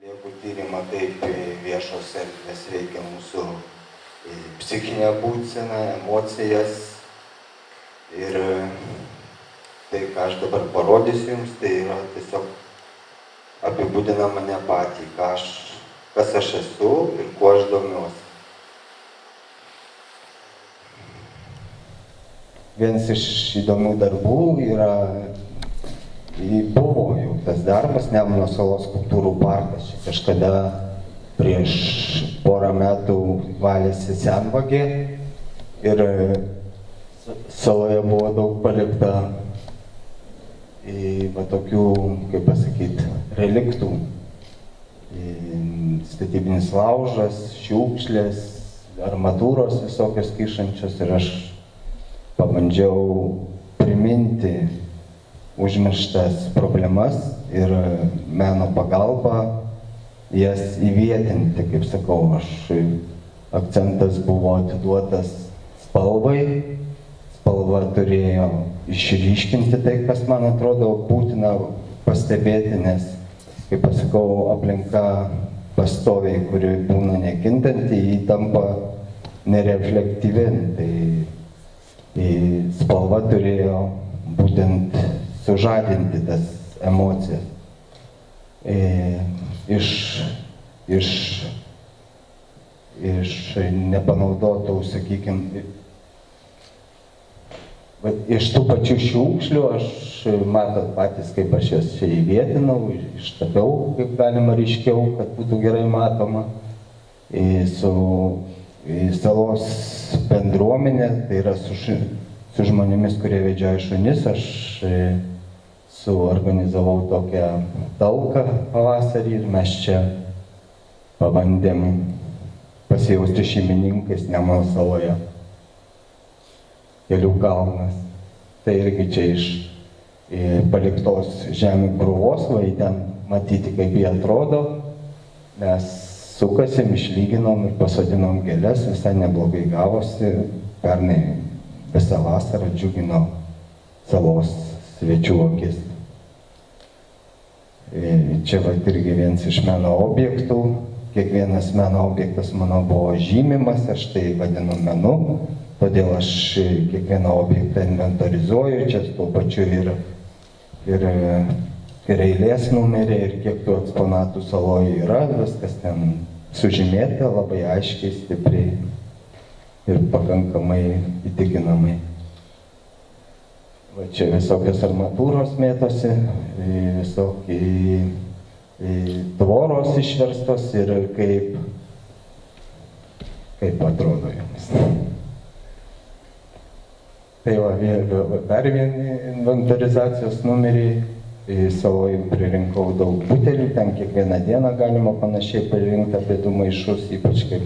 Jeigu tyrimą, kaip viešos erdvės veikia mūsų psichinę būseną, emocijas ir tai, ką aš dabar parodysiu jums, tai yra tiesiog apibūdina mane patį, kas aš esu ir kuo aš domiuosi. Vienas iš įdomių darbų buvo jau tas darbas Nemuno salos skulptūrų parkas. Kažkada prieš porą metų valėsi senvagė ir saloje buvo daug palikta tokių, kaip pasakyti, reliktų. Statybinis laužas, šiukšlės, armatūros visokios kyšančios ir aš pabandžiau priminti užmirštas problemas ir meno pagalba jas įvietinti, kaip sakau, akcentas buvo atiduotas spalvai. Spalva turėjo išryškinti tai, kas man atrodo būtina pastebėti, nes, kaip pasakau, aplinka pastoviai, kuri būna nekintanti, jį tampa nereflektyvi. Tai spalva turėjo būtent sužadinti tas emocijas. Iš nepanaudotų, sakykime, iš tų pačių šiukšlių, matot patys, kaip aš jas čia įvietinau, ištapiau, kaip galima ryškiau, kad būtų gerai matoma. Su salos bendruomenė, tai yra su žmonėmis, kurie vedžioja šunis, aš suorganizavau tokią talką pavasarį ir mes čia pabandėm pasijausti šeimininkais Nemuno saloje. Kelių kalnas. Tai irgi čia iš paliktos žemių krūvos, ten matyti, kaip jie atrodo. Mes sukasim, išlyginom ir pasodinom gėles, visai neblogai gavosi. Pernai visą vasarą džiugino salos svečių akis. Čia irgi vienas iš meno objektų. Kiekvienas meno objektas mano buvo žymimas, aš tai vadinu menu. Todėl aš kiekvieną objektą inventorizuoju, čia tuo pačiu ir eilės numeriai, ir kiek tų eksponatų saloje yra, viskas ten sužymėta labai aiškiai, stipriai ir pakankamai įtikinamai. Va čia visokios armatūros mėtosi, visokie tvoros išverstos ir kaip atrodo jums. Tai dar vieni inventorizacijos numeriai. Saloje pririnkau daug butelių, ten kiekvieną dieną galima panašiai pririnkti apie 2 maišus, ypač kaip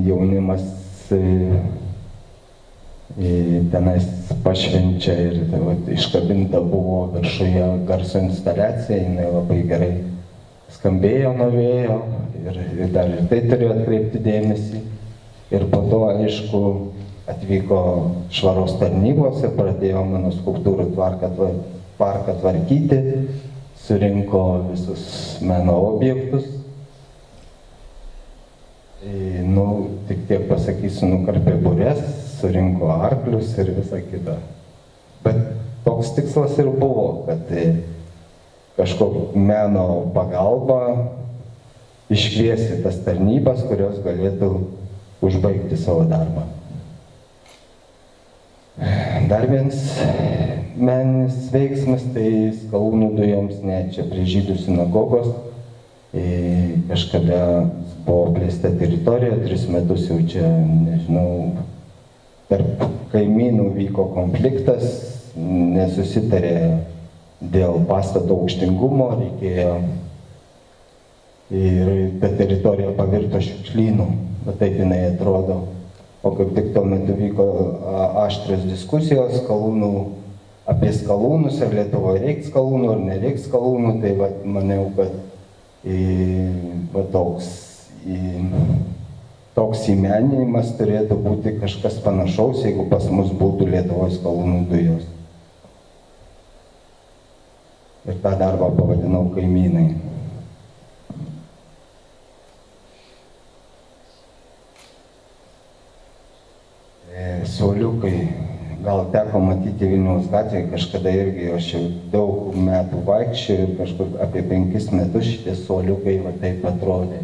jaunimas tenais pašvenčia ir iškabinta buvo viršuje garso instaliacija, jinai labai gerai skambėjo nuo vėjo ir dar ir tai turėjo atkreipti dėmesį. Ir po to, aišku, atvyko švaros tarnybos ir pradėjo mano skulptūrų parką tvarkyti, surinko visus meno objektus. Tik tiek pasakysiu, nukarpė bures, surinko arklius ir visą kitą. Bet toks tikslas ir buvo, kad kažkokia meno pagalba iškviesti tas tarnybas, kurios galėtų užbaigti savo darbą. Dar vienas meninis veiksmas, tai skalūnų dujoms, čia prie žydų sinagogos. Kažkada buvo plėsta teritorija, 3 metus jau čia, nežinau, tarp kaimynų vyko konfliktas, nesusitarė dėl pastato aukštingumo, reikėjo ir ta teritorija pavirto šiukšlynu, bet taip jinai atrodo. O kaip tik tuo metu vyko aštrios diskusijos apie skalūnus, ar Lietuvoje reikia skalūnų, ar nereikia skalūnų, tai maniau, kad toks įmeninimas turėtų būti kažkas panašaus, jeigu pas mus būtų Lietuvoje skalūnų dujos. Ir tą darbą pavadinau Kaimynai. Suoliukai, gal teko matyti Vilniaus gatvėje, kažkada irgi aš jau daug metų vaikščiojau ir kažkur apie 5 metus šitie suoliukai va taip atrodė.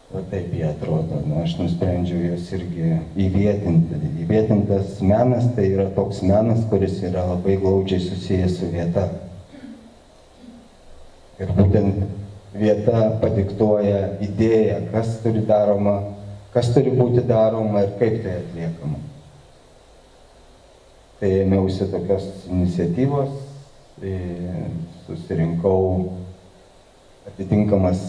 Va taip jie atrodo. Aš nusprendžiau juos irgi įvietinti. Įvietintas menas tai yra toks menas, kuris yra labai glaudžiai susijęs su vieta. Ir būtent vieta padiktuoja idėją, kas turi daroma, kas turi būti daroma ir kaip tai atliekama. Tai ėmiausi tokios iniciatyvos, susirinkau atitinkamas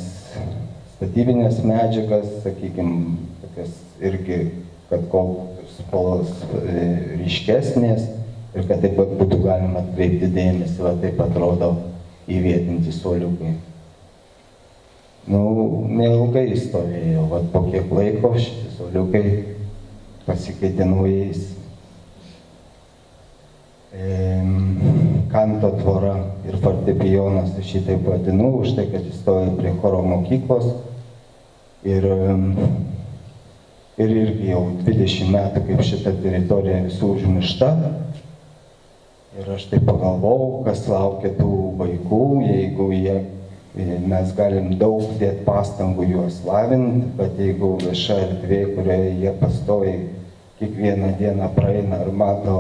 statybinės medžiagas, sakykime, tokias irgi, kad kol spalvos ryškesnės ir kad taip pat būtų galima atkreipti dėmesį, va taip atrodo įvietinti suoliukai. Neilgai stovėjo, va po kiek laiko šitie suoliukai pasikeitė naujais. Kanto tvora ir fortepijonas, aš jį taip vadinu, už tai, kad jis stoja prie choro mokyklos. Ir irgi jau 20 metų, kaip šita teritorija visų užmiršta. Ir aš taip pagalvojau, kas laukia tų vaikų, jeigu mes galim daug dėti pastangų juos lavinti, bet jeigu vieša erdvė, kurioje jie pastoviai kiekvieną dieną praeina ir mato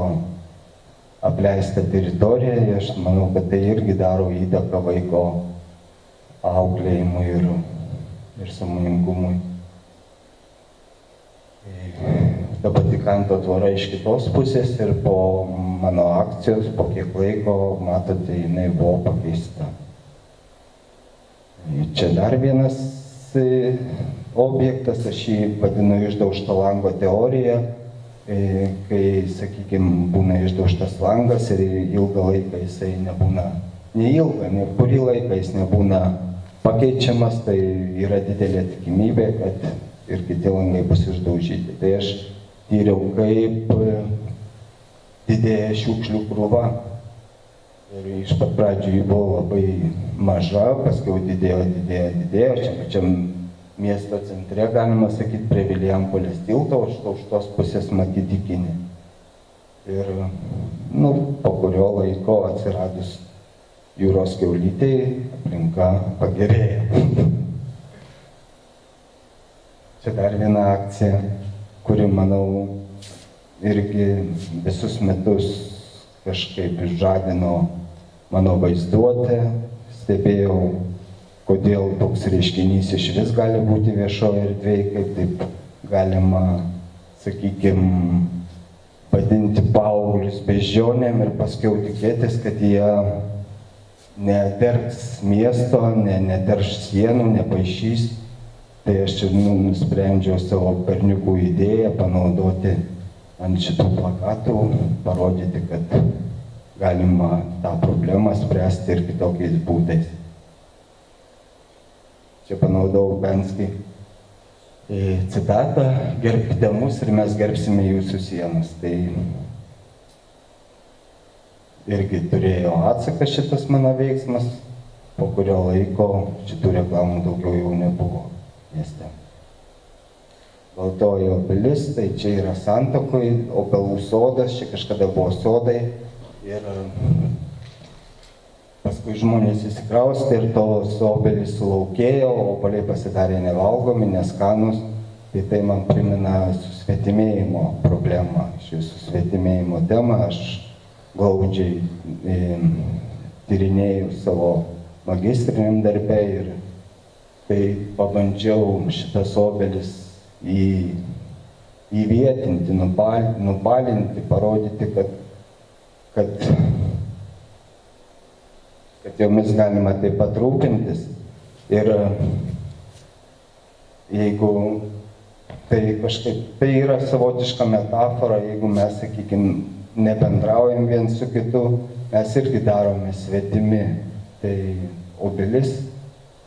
apleistą teritoriją, aš manau, kad tai irgi daro įtaką vaiko auklėjimui ir sąmoningumui. Ta pati Kanto tvora iš kitos pusės ir po mano akcijos, po kiek laiko, matote, jinai buvo pakeista. Čia dar vienas objektas, aš jį vadinu išdaužto lango teorija, kai, sakykime, būna išdaužtas langas ir ilgą laiką jisai nebūna, neilgą, kurį laiką jis nebūna pakeičiamas, tai yra didelė tikimybė, kad ir kiti langai bus išdaužyti. Tai aš tyriau, kaip didėja šiukšlių krūva. Ir iš pat pradžių jį buvo labai maža, paskui didėjo. Čia pačiam miesto centre, galima sakyti, prie Vilijampolės tilto, už tos pusės matyti Kinį. Ir, po kurio laiko atsiradus jūros kiaulytei, aplinka pagerėjo. Čia dar viena akcija, kuri, manau, irgi visus metus kažkaip išžadino mano vaizduotę, stebėjau, kodėl toks reiškinys iš vis gali būti viešoje erdvėje, kaip taip galima, sakykime, vadinti paauglius beždžionėm ir paskiau tikėtis, kad jie neterks miesto, neterš sienų, nepaišys. Tai aš nusprendžiau savo berniukų idėją panaudoti ant šitų plakatų, parodyti, kad galima tą problemą spręsti ir kitokiais būdais. Čia panaudojau Benskį citatą: gerbkite mus ir mes gerbsime jūsų sienas. Tai irgi turėjo atsaką šitas mano veiksmas, po kurio laiko šitų reklamų daugiau jau nebuvo mieste. Baltoji obelis, tai čia yra Santakoj, obelų sodas, čia kažkada buvo sodai ir paskui žmonės įsikraustė ir tos obelys sulaukėjo, obeliai pasidarė nevalgomi, neskanus, tai man primena susvetimėjimo problemą. Šį susvetimėjimo temą aš glaudžiai tyrinėjau savo magistriniam darbe ir tai pabandžiau šitas obelis įvietinti, nubalinti, parodyti, kad jomis galima taip pat rūpintis. Ir jeigu tai kažkaip, tai yra savotiška metafora, jeigu mes, sakykime, nebendraujam vien su kitu, mes irgi darome svetimi. Tai obelis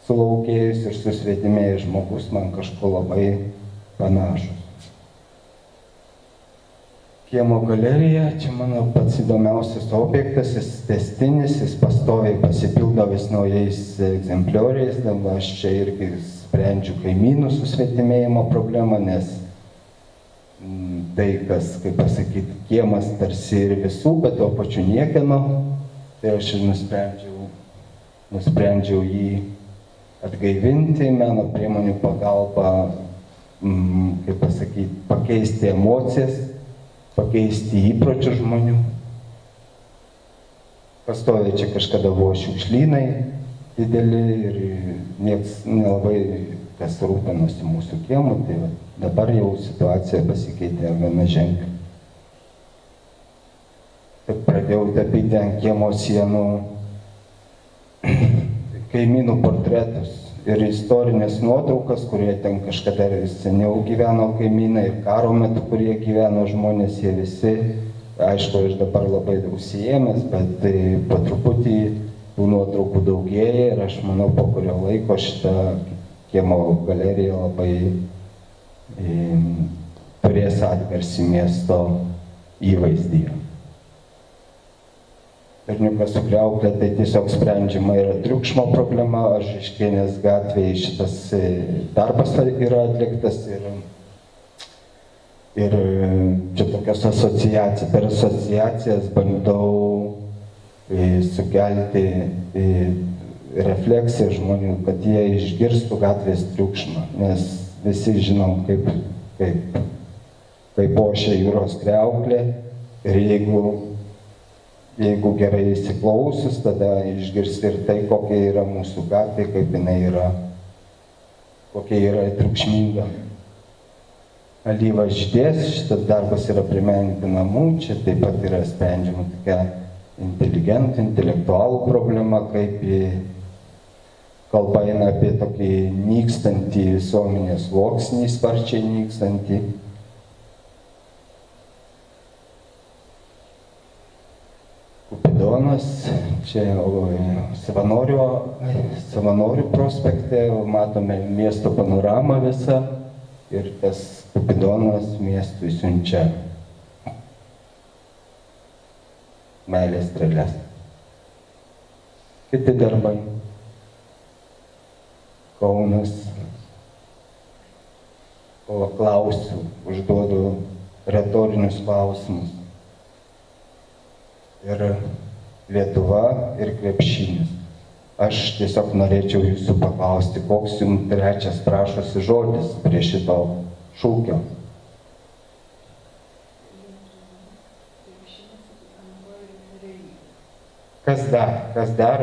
sulaukėjus ir susvetimėjęs žmogus man kažko labai panašus. Kiemo galerija, čia mano pats įdomiausias objektas, jis tęstinis, jis pastoviai pasipildo vis naujais egzemplioriais, dabar aš čia irgi sprendžiu kaimynų susvetimėjimo problemą, nes tai, kas, kaip pasakyti, kiemas tarsi ir visų, bet tuo pačiu niekieno. Tai aš ir nusprendžiau jį atgaivinti meno priemonių pagalba, kaip pasakyti, pakeisti emocijas, pakeisti įpročius žmonių. Pastoviai čia kažkada buvo šiukšlynai dideli ir nieks nelabai kas rūpinosi mūsų kiemu, tai dabar jau situacija pasikeitė gana ženkliai. Taip pradėjau tapyti ant kiemo sienų kaimynų portretus ir istorinės nuotraukas, kurie ten kažkada seniau gyveno kaimynai ir karo metu, kurie gyveno žmonės, jie visi, aišku, aš dabar labai užsiėmęs, bet po truputį tų nuotraukų daugėja ir aš manau, po kurio laiko šitą kiemo galerija labai turės atgarsį miesto įvaizdyje. Berniukas su kriaukle, tai tiesiog sprendžiama yra triukšmo problema, Žižkienės gatvėje šitas darbas yra atliktas ir čia tokios asociacijos, per asociacijas bandau sukelti refleksiją žmonių, kad jie išgirstų gatvės triukšmą, nes visi žinom, kaip ošia jūros kriauklė ir jeigu gerai įsiklausius, tada išgirsti ir tai, kokia yra mūsų gatvė, kaip jinai yra, kokia yra triukšminga. Alyva žydės, šitas darbas yra prie menininkų namų, čia taip pat yra sprendžiama tokia inteligentų, intelektualų problema, kaip kalba eina apie tokį nykstantį visuomenės sluoksnį, sparčiai nykstantį. Kupidonas, čia Savanorių prospekte, matome miesto panoramą visą ir tas Kupidonas miestui siunčia meilės strėles. Kiti darbai. Kaunas. O klausiu, užduodu retorinius klausimus. Ir Lietuva ir krepšinis. Aš tiesiog norėčiau jūsų paklausti, koks jums trečias prašosi žodis prie šito šūkio. Kas dar,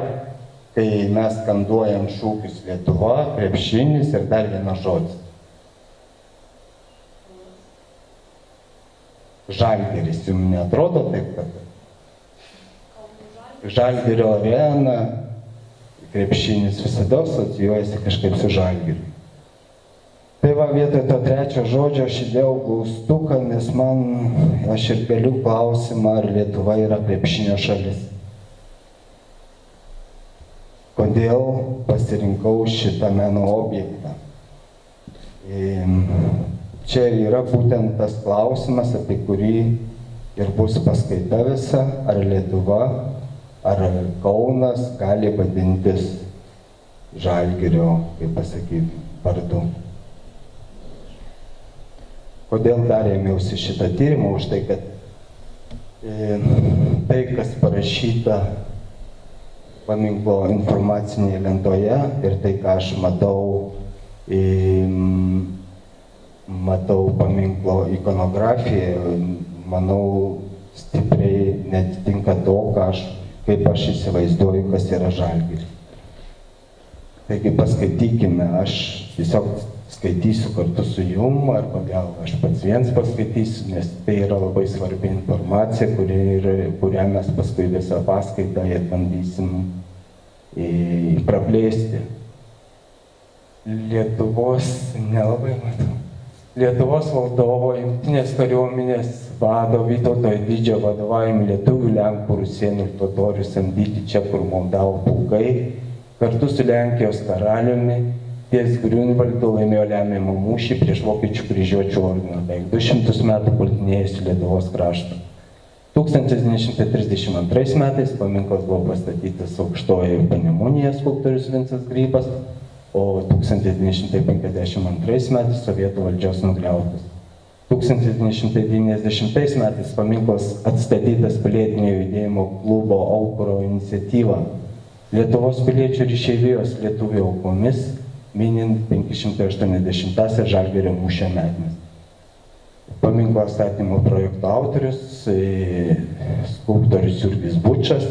kai mes skanduojam šūkius Lietuva, krepšinis ir dar vienas žodis. Žalgiris, jums neatrodo taip, kad Žalgirio arena, krepšinis visada asocijuojasi kažkaip su Žalgiriu. Tai va, vietoj to trečio žodžio aš įdėjau klaustuką, nes aš ir keliu klausimą, ar Lietuva yra krepšinio šalis. Kodėl pasirinkau šitą meno objektą? Čia yra būtent tas klausimas, apie kurį ir bus paskaita visa, ar Lietuva, ar Kaunas gali vadintis Žalgirio, kaip pasakyti, vardu. Kodėl dar ėmiausi šitą tyrimą? Už tai, kad tai, kas parašyta paminklo informacinėje lentoje ir tai, ką aš matau paminklo ikonografijoje, manau, stipriai netitinka to, kaip aš įsivaizduoju, kas yra Žalgiris. Taigi paskaitykime, aš tiesiog skaitysiu kartu su jum, arba gal aš pats viens paskaitysiu, nes tai yra labai svarbi informacija, kurią mes paskui visą paskaitą ir bandysim praplėsti. Lietuvos valdovo Jungtinės kariuomenės vado Vytauto Didžiojo vadovaujami lietuvių, lenkų, rusėnų ir totorių samdyti čekų ir moldavų pulkai kartu su Lenkijos karaliumi ties Griunvaldu laimėjo lemiamą mūšį prieš vokiečių kryžiuočių ordiną, beveik 200 metų puldinėjusi Lietuvos kraštą. 1932 metais paminklas buvo pastatytas Aukštojoje Panemunėje skulptorius Vincas Grybas, o 1952 metais sovietų valdžios nugriautas. 1990 metais paminklas atstatytas pilietinio judėjimo klubo Aukuro iniciatyva Lietuvos piliečių ir išeivijos lietuvių aukomis, minint 580-asias Žalgirio mūšio metines. Paminklo statymo projekto autorius, skulptorius Jurgis Bučas,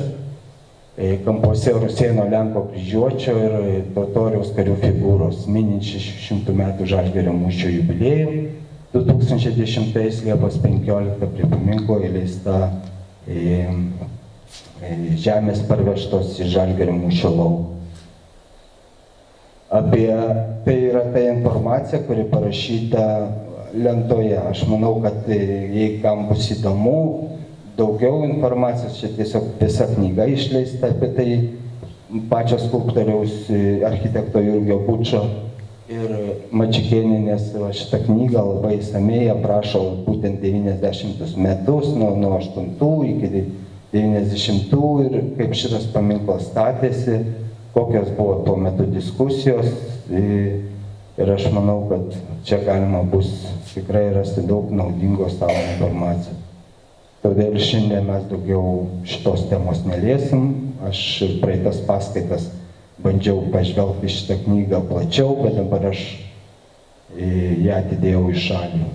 kampuose Rusėno Lenko kryžiuočio ir totoriaus karių figūros, minint 600 metų Žalgirio mūšio jubiliejų. 2010 Liepos 15 prie paminklo įleista žemės parvežtos į Žalgirio mūšio lauką. Apie tai yra ta informacija, kuri parašyta lentoje. Aš manau, kad jei kam bus įdomu, daugiau informacijos, čia tiesiog visa knyga išleista apie tai, pačios skulptoriaus architekto Jurgio Bučo ir Mačikėnienės šitą knygą labai išsamiai aprašo būtent 90 metus, nuo 8 iki 90 ir kaip šitas paminklas statėsi, kokios buvo tuo metu diskusijos. Ir aš manau, kad čia galima bus tikrai rasti daug naudingos savo informacijos. Todėl šiandien mes daugiau šitos temos neliesim. Aš praeitas paskaitas bandžiau pažvelgti šitą knygą plačiau, bet dabar aš ją atidėjau į šalį.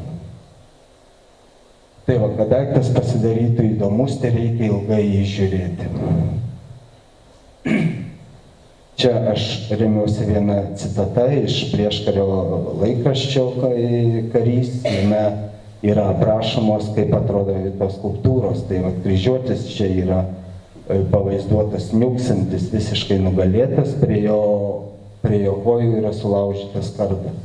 Tai va, kad daiktas pasidarytų įdomus, tai reikia ilgai jį žiūrėti. Čia aš remiuosi vieną citatą iš prieškario laikraščio Karys. Jame yra aprašomos, kaip atrodo tos skulptūros. Tai va, kryžiuotis čia yra pavaizduotas niuksantis, visiškai nugalėtas, prie jo kojų yra sulaužytas kardas.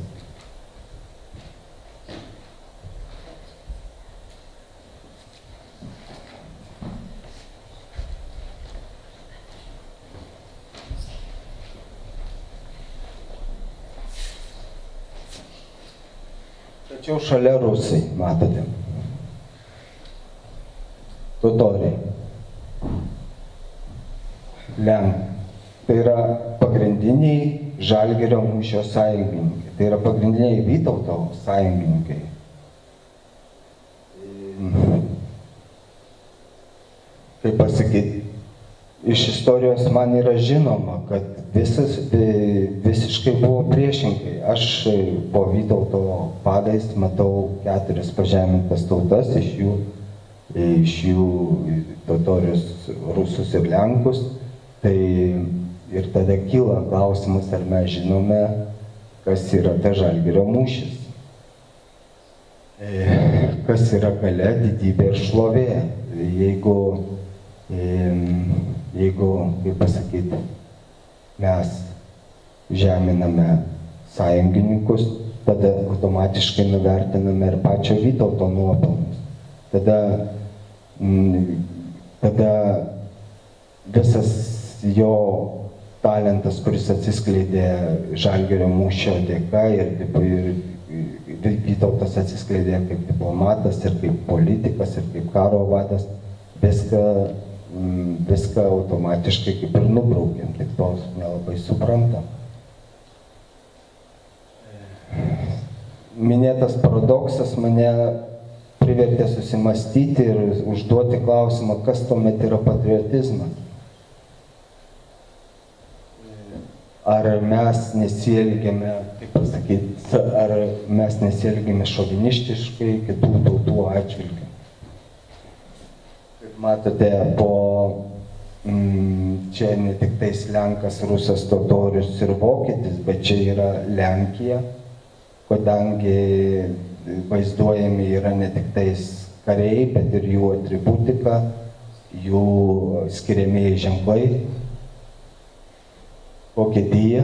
Tačiau šalia rusai, matote, totoriai, Lenkai. Tai yra pagrindiniai Žalgirio mūšio sąjungininkai, tai yra pagrindiniai Vytauto sąjungininkai. Kaip pasakyti, iš istorijos man yra žinoma, kad visiškai buvo priešingai. Aš po Vytauto padais matau 4 pažemintas tautas, iš jų totorius, rusus ir lenkus. Tai ir tada kyla klausimas, ar mes žinome, kas yra ta Žalgirio mūšis. Kas yra galia, didybė ir šlovė. Jeigu, kaip pasakyti, mes žeminame sąjungininkus, tada automatiškai nuvertiname ir pačio Vytauto nuopelnus. Tada visas jo talentas, kuris atsiskleidė Žalgirio mūšio dėka ir Vytautas atsiskleidė kaip diplomatas ir kaip politikas ir kaip karo vadas, viską automatiškai kaip ir nubraukėm, tik to nelabai suprantam. Minėtas paradoksas mane privertė susimastyti ir užduoti klausimą, kas tuomet yra patriotizmas. Ar mes nesielgiame, kaip pasakyti, ar mes nesielgiame šovinistiškai kitų tautų atžvilgiu. Kaip matote, čia ne tik tais Lenkas, Rusas, totorius ir Vokietis, bet čia yra Lenkija, kadangi vaizduojami yra ne tik tais kariai, bet ir jų atributika, jų skiriamieji ženklai. Vokietija,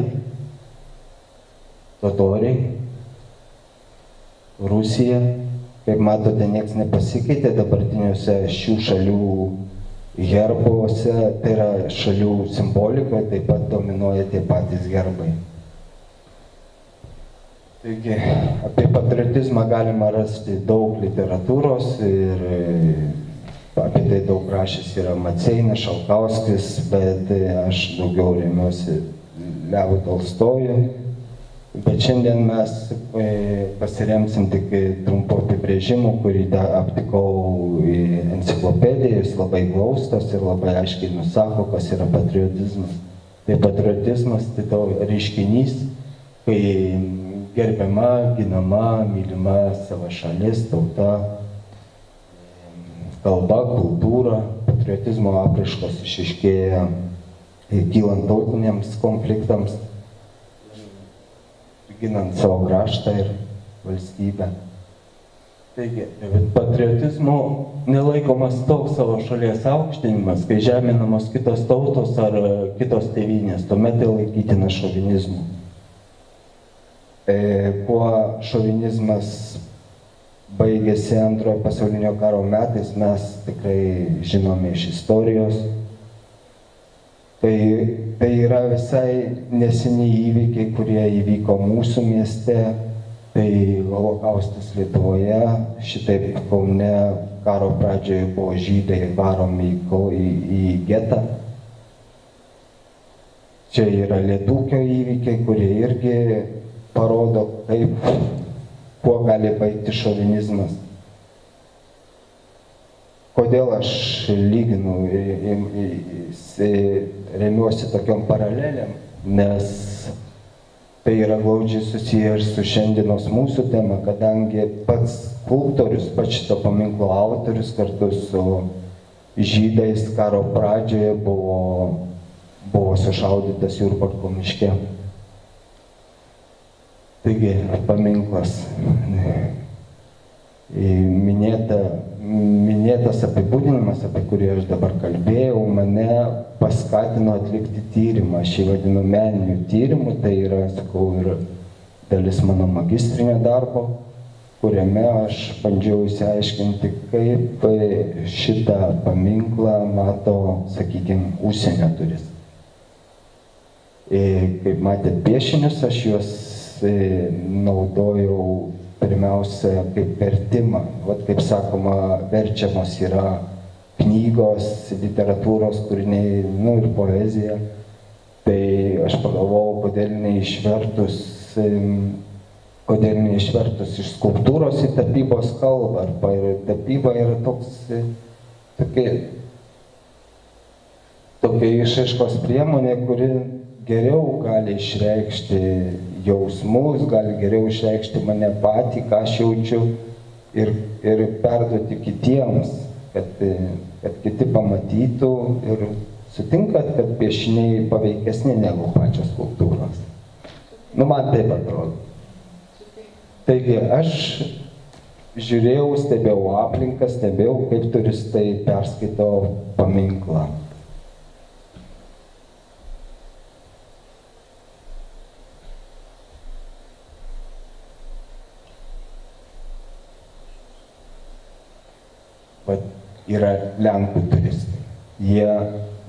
totoriai, Rusija. Kaip matote, nieks nepasikeitė dabartiniuose šių šalių herbuose, tai yra šalių simbolikoje, taip pat dominuoja tie patys herbai. Taigi, apie patriotizmą galima rasti daug literatūros ir apie tai daug rašęs yra Maceinas, Šalkauskis, bet aš daugiau remiuosi Levu Tolstojų Bet šiandien mes pasiremsim tik trumpu apibrėžimu, kurį aptikau enciklopedijoje, jis labai glaustas ir labai aiškiai nusako, kas yra patriotizmas. Tai patriotizmas tai to reiškinys, kai gerbiama, ginama, mylima savo šalis, tauta, kalba, kultūra. Patriotizmo apraiškos išryškėja kylant tautiniams konfliktams, ginant savo kraštą ir valstybę. Taigi, patriotizmu nelaikomas toks savo šalies aukštinimas, kai žeminamos kitos tautos ar kitos tėvynės, tuomet tai laikytina šovinizmu. Kuo šovinizmas baigėsi Antrojo pasaulinio karo metais, mes tikrai žinome iš istorijos. Tai yra visai neseniai įvykiai, kurie įvyko mūsų mieste. Tai holokaustas Lietuvoje, šitaip Kaune karo pradžioje buvo žydai varomi į getą. Čia yra Lietūkio įvykiai, kurie irgi parodo, kuo gali baigti šovinizmas. Kodėl aš lyginu, remiuosi tokiom paralelėm, nes tai yra glaudžiai susiję ir su šiandienos mūsų tema, kadangi pats skulptorius, pats šito paminklo autorius kartu su žydais karo pradžioje buvo sušaudytas Jurbarko miške. Taigi paminklas. Minėtas apibūdinimas, apie kurį aš dabar kalbėjau, mane paskatino atlikti tyrimą. Aš jį vadinu meniniu tyrimu, tai yra, sakau, ir dalis mano magistrinio darbo, kuriame aš bandžiau išsiaiškinti, kaip šitą paminklą mato, sakykime, užsienio turistai. Kaip matėt piešinius, aš juos naudojau pirmiausia kaip vertimą. Vat kaip sakoma, verčiamos yra knygos, literatūros kūriniai, ir poezija. Tai aš pagalvojau, kodėl neišvertus iš skulptūros į tapybos kalbą. Arba tapyba yra tokia išraiškos priemonė, kuri geriau gali išreikšti jausmus, gali geriau išreikšti mane patį, ką aš jaučiu ir perduoti kitiems, kad kiti pamatytų ir sutinkat, kad piešiniai paveikesni negu pačios skulptūros. Man taip atrodo. Taigi aš žiūrėjau, stebėjau aplinką, stebėjau, kaip turistai perskaito paminklą. Yra Lenkų turistai. Jie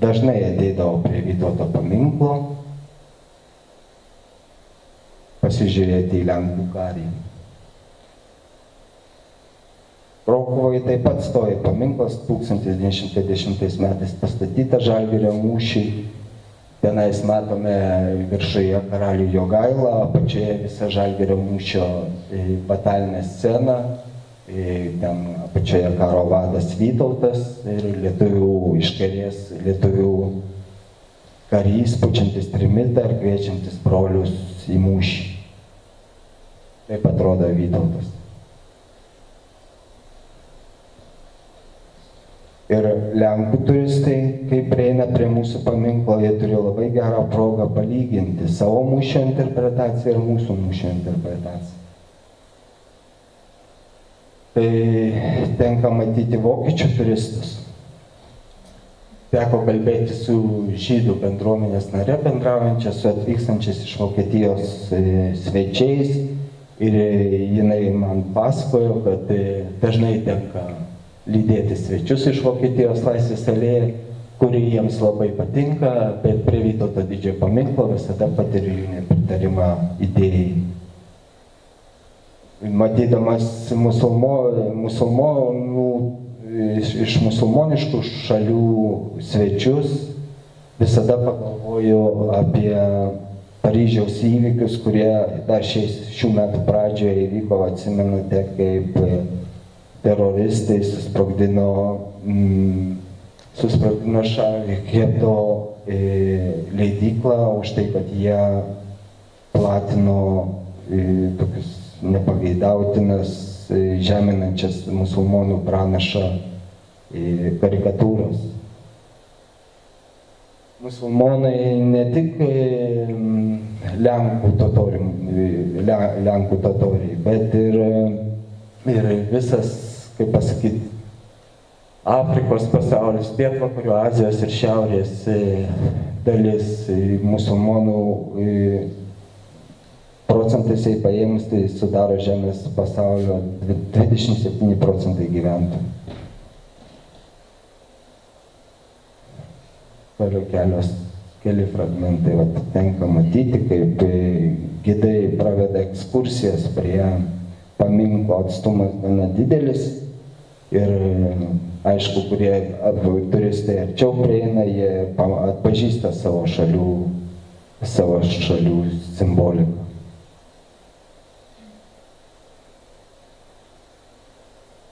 dažnai ateidavo prie Vytauto paminklo pasižiūrėti į Lenkų karį. Krokuvoje taip pat stovi paminklas, 1910 metais pastatyta Žalgirio mūšiai. Tenais matome viršuje karalių Jogailą, apačioje visa Žalgirio mūšio batalinė scena. Ten apačioje karo vadas Vytautas ir lietuvių iškarės, lietuvių karys, pučiantis trimitą ir kviečiantis brolius į mūšį. Taip atrodo Vytautas. Ir Lenkų turistai, kai prieina prie mūsų paminklo, jie turėjo labai gerą progą palyginti savo mūšio interpretaciją ir mūsų mūšio interpretaciją. Tai tenka matyti vokiečių turistus. Teko kalbėti su žydų bendruomenės nare bendraujančia, su atvykstančiais iš Vokietijos svečiais. Ir jinai man pasakojo, kad dažnai tenka lydėti svečius iš Vokietijos Laisvės alėje, kuri jiems labai patinka, bet prie Vytauto didžiojo paminklo visada patiriu jų nepritarimą idėjai. Matydamas iš musulmoniškų šalių svečius, visada pagalvoju apie Paryžiaus įvykius, kurie dar šių metų pradžioje įvyko, atsimenate, kaip teroristai susprogdino Charlie Hebdo leidyklą už tai, kad jie platino tokius nepageidautinas, žeminančias musulmonų pranašą karikatūras. Musulmonai ne tik Lenkų totoriai, bet ir visas, kaip pasakyti, Afrikos pasaulis, pietvakarių Azijos ir šiaurės dalis musulmonų procentais, jei paėmus, tai sudaro žemės pasaulio 27% gyventojų. Keli fragmentai tenka matyti, kaip gidai praveda ekskursijas prie paminklo, atstumas gana didelis ir aišku, kurie turistai arčiau prieina, jie atpažįsta savo šalių simboliką.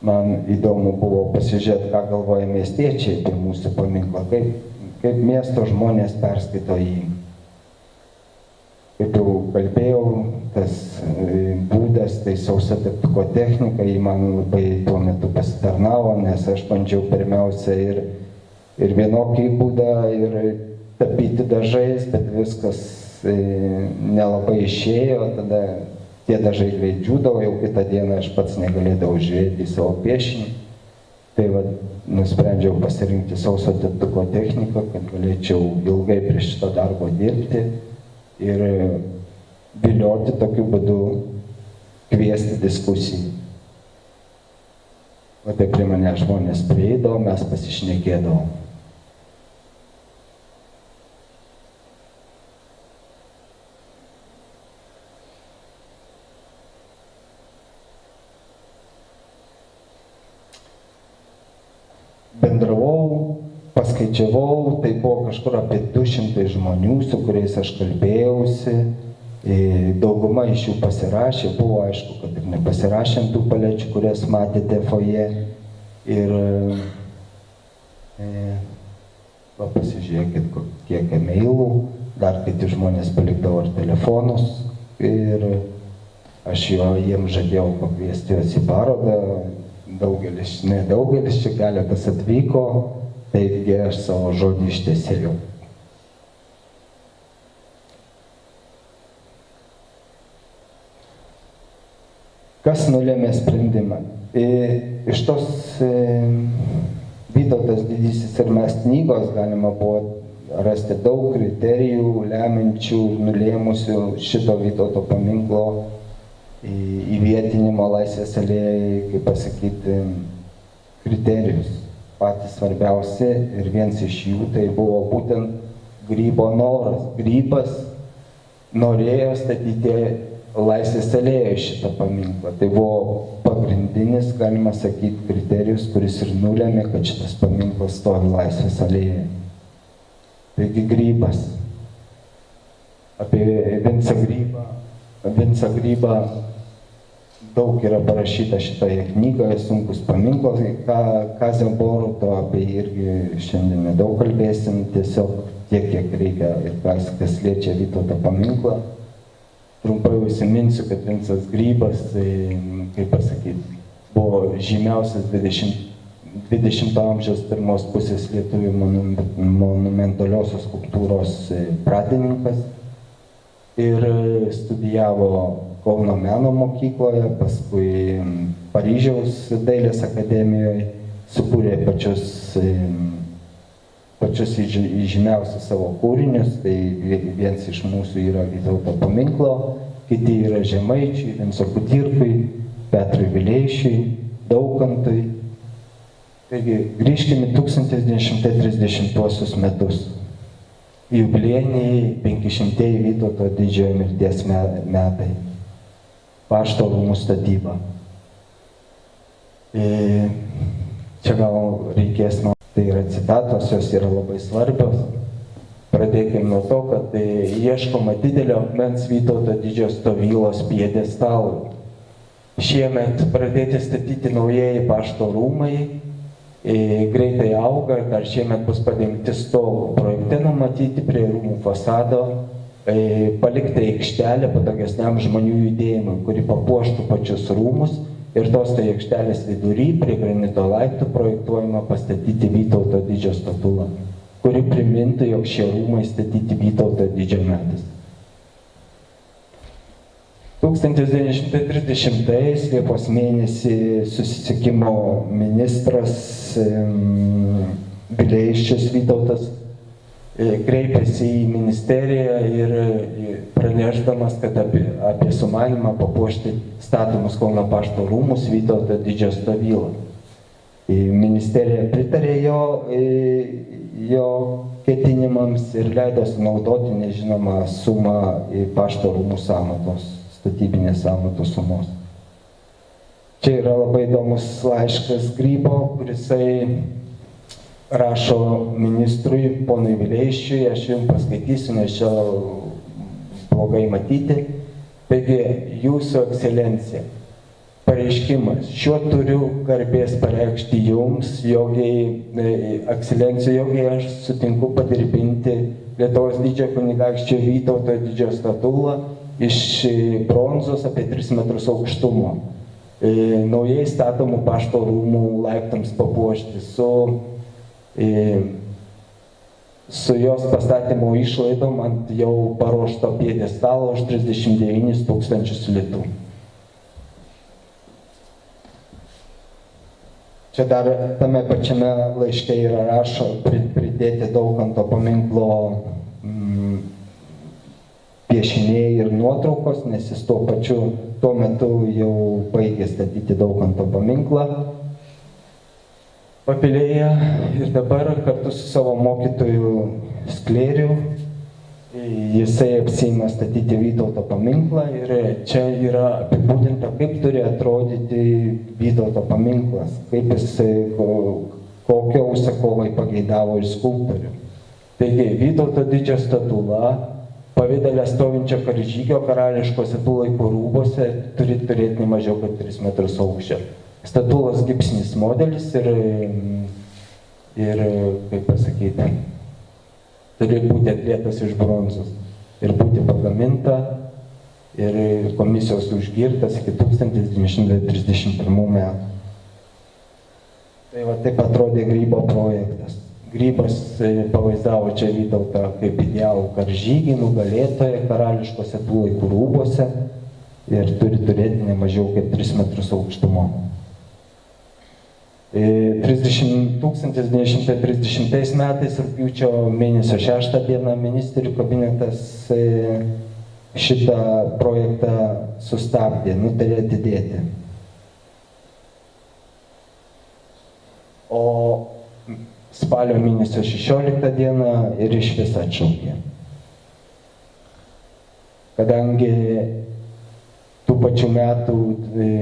Man įdomu buvo pasižiūrėti, ką galvoja miestiečiai apie mūsų paminklą, kaip miesto žmonės perskaito jį. Kaip jau kalbėjau, tas būdas, tai sausa teptuko technika, jį man labai tuo metu pasitarnavo, nes aš bandžiau pirmiausia ir vienokį būdą, ir tapyti dažais, bet viskas nelabai išėjo, tada tie dažai greit džiūdavo, jau kitą dieną aš pats negalėdavau žiūrėti į savo piešinį. Tai nusprendžiau pasirinkti sauso teptuko techniką, kad galėčiau ilgai prie šito darbo dirbti ir vilioti tokiu būdu, kviesti diskusijų. O tai prie mane žmonės prieidavo, mes pasišnekėdavom. Bendravau, paskaičiavau, tai buvo kažkur apie 200 žmonių, su kuriais aš kalbėjausi. Dauguma iš jų pasirašė, buvo aišku, kad ir nepasirašėm tų palečių, kurias matėte foje. Ir pasižiūrėkit, kiek emailų, dar kiti žmonės palikdavo ir telefonus. Ir aš jiems žadėjau pakviesti juos į parodą. Nedaugelis čia keletas atvyko, taigi aš savo žodį ištesėjau. Kas nulėmė sprendimą? Iš tos Vytautas didysis ir mes knygos galima buvo rasti daug kriterijų, lemiančių, nulėmusių šito Vytauto paminklo įvietinimo Laisvės alėjai, kaip pasakyti, kriterijus. Patys svarbiausi ir vienas iš jų tai buvo būtent Grybo noras. Grybas norėjo statyti Laisvės alėjoje šitą paminklą. Tai buvo pagrindinis, galima sakyti, kriterijus, kuris ir nulėmė, kad šitas paminklas stovi Laisvės alėjoje. Taigi Grybas. Apie Vincą Grybą daug yra parašyta šitoje knygoje, sunkus paminklas Kazio Boruto, apie jį irgi šiandien nedaug kalbėsim, tiesiog tiek, kiek reikia ir kas liečia Vytauto paminklą. Trumpai užsiminsiu, kad Vincas Grybas, kaip pasakyti, buvo žymiausias 20 amžiaus pirmos pusės lietuvių monumentaliosios skulptūros pradininkas ir studijavo Kauno meno mokykloje, paskui Paryžiaus dailės akademijoje, sukūrė pačius įžymiausius savo kūrinius, tai vienas iš mūsų yra Vytauto paminklo, kiti yra Žemaičiui, Vinco Kudirkai, Petrui Vileišiui, Daukantui. Taigi grįžkime 1930 metus. Jubiliejiniai 500 Vytauto didžiojo mirties metai. Pašto rūmų statyba. Čia gal reikės, tai yra citatos, jos yra labai svarbios. Pradėkime nuo to, kad ieškoma didelio akmens Vytauto didžiojo stovylos pjedestalui. Šiemet pradėti statyti naujieji pašto rūmai, greitai auga, dar šiemet bus padengti stogu. Projekte numatyti prie rūmų fasado palikti aikštelę patogesniam žmonių judėjimui, kuri papuoštų pačius rūmus, ir tos aikštelės vidury prie granito laiptų projektuojama pastatyti Vytauto didžiojo statulą, kuri primintų, jog šie rūmai statyti Vytauto didžiojo metais. 1930 Liepos mėnesį susisiekimo ministras Vileišis Vytautas kreipėsi į ministeriją ir pranešdamas, kad apie sumanymą papuošti statomus Kauno pašto rūmus Vytauto didžiojo stovylą. Ministerija pritarė jo ketinimams ir leido sunaudoti nežinomą sumą į pašto rūmų sąmatos, statybinės sąmatos sumos. Čia yra labai įdomus laiškas Grybo, kurisai rašo ministrui, ponui Vileišiui, aš jums paskaitysiu, nes čia blogai matyti. Taigi, jūsų ekscelencija, pareiškimas. Šiuo turiu garbės pareikšti jums, ekscelencija, jogiai aš sutinku padirbinti Lietuvos didžiojo kunigaikščio Vytauto didžiojo statulą iš bronzos apie 3 metrus aukštumo. Naujai statomų pašto rūmų laiptams papuošti su jos pastatymo išlaidom ant jau paruošto pjedestalo už 39 000 litų. Čia dar tame pačiame laiške yra pridėti Daukanto paminklo piešiniai ir nuotraukos, nes jis tuo metu jau baigė statyti Daukanto paminklą Papilėje ir dabar kartu su savo mokytoju Sklėriu jisai apsiima statyti Vytauto paminklą ir čia yra apibūdinta, kaip turi atrodyti Vytauto paminklas, kaip kokio užsakovai pageidavo iš skulptorių. Taigi Vytauto didžiojo statula pavidale stovinčio karžygio karališkose tų laikų rūbose turi turėti ne mažiau kaip 3 metrus aukščio. Statulos gipsinis modelis ir kaip pasakyti, turi būti atlietas iš bronzos ir būti pagaminta ir komisijos užgirtas iki 1931 metų. Tai va taip atrodė Grybo projektas. Grybas pavaizdavo čia Vytautą kaip idealų karžygį, nugalėtoją karališkose tų laikų rūbose ir turi turėti ne mažiau kaip 3 metrus aukštumo. 1930 metais rugpjūčio mėnesio 6 dieną ministrų kabinetas šitą projektą sustabdė, nutarė atidėti. O spalio mėnesio 16 dieną ir išvis atšaukė. Kadangi tų pačių metų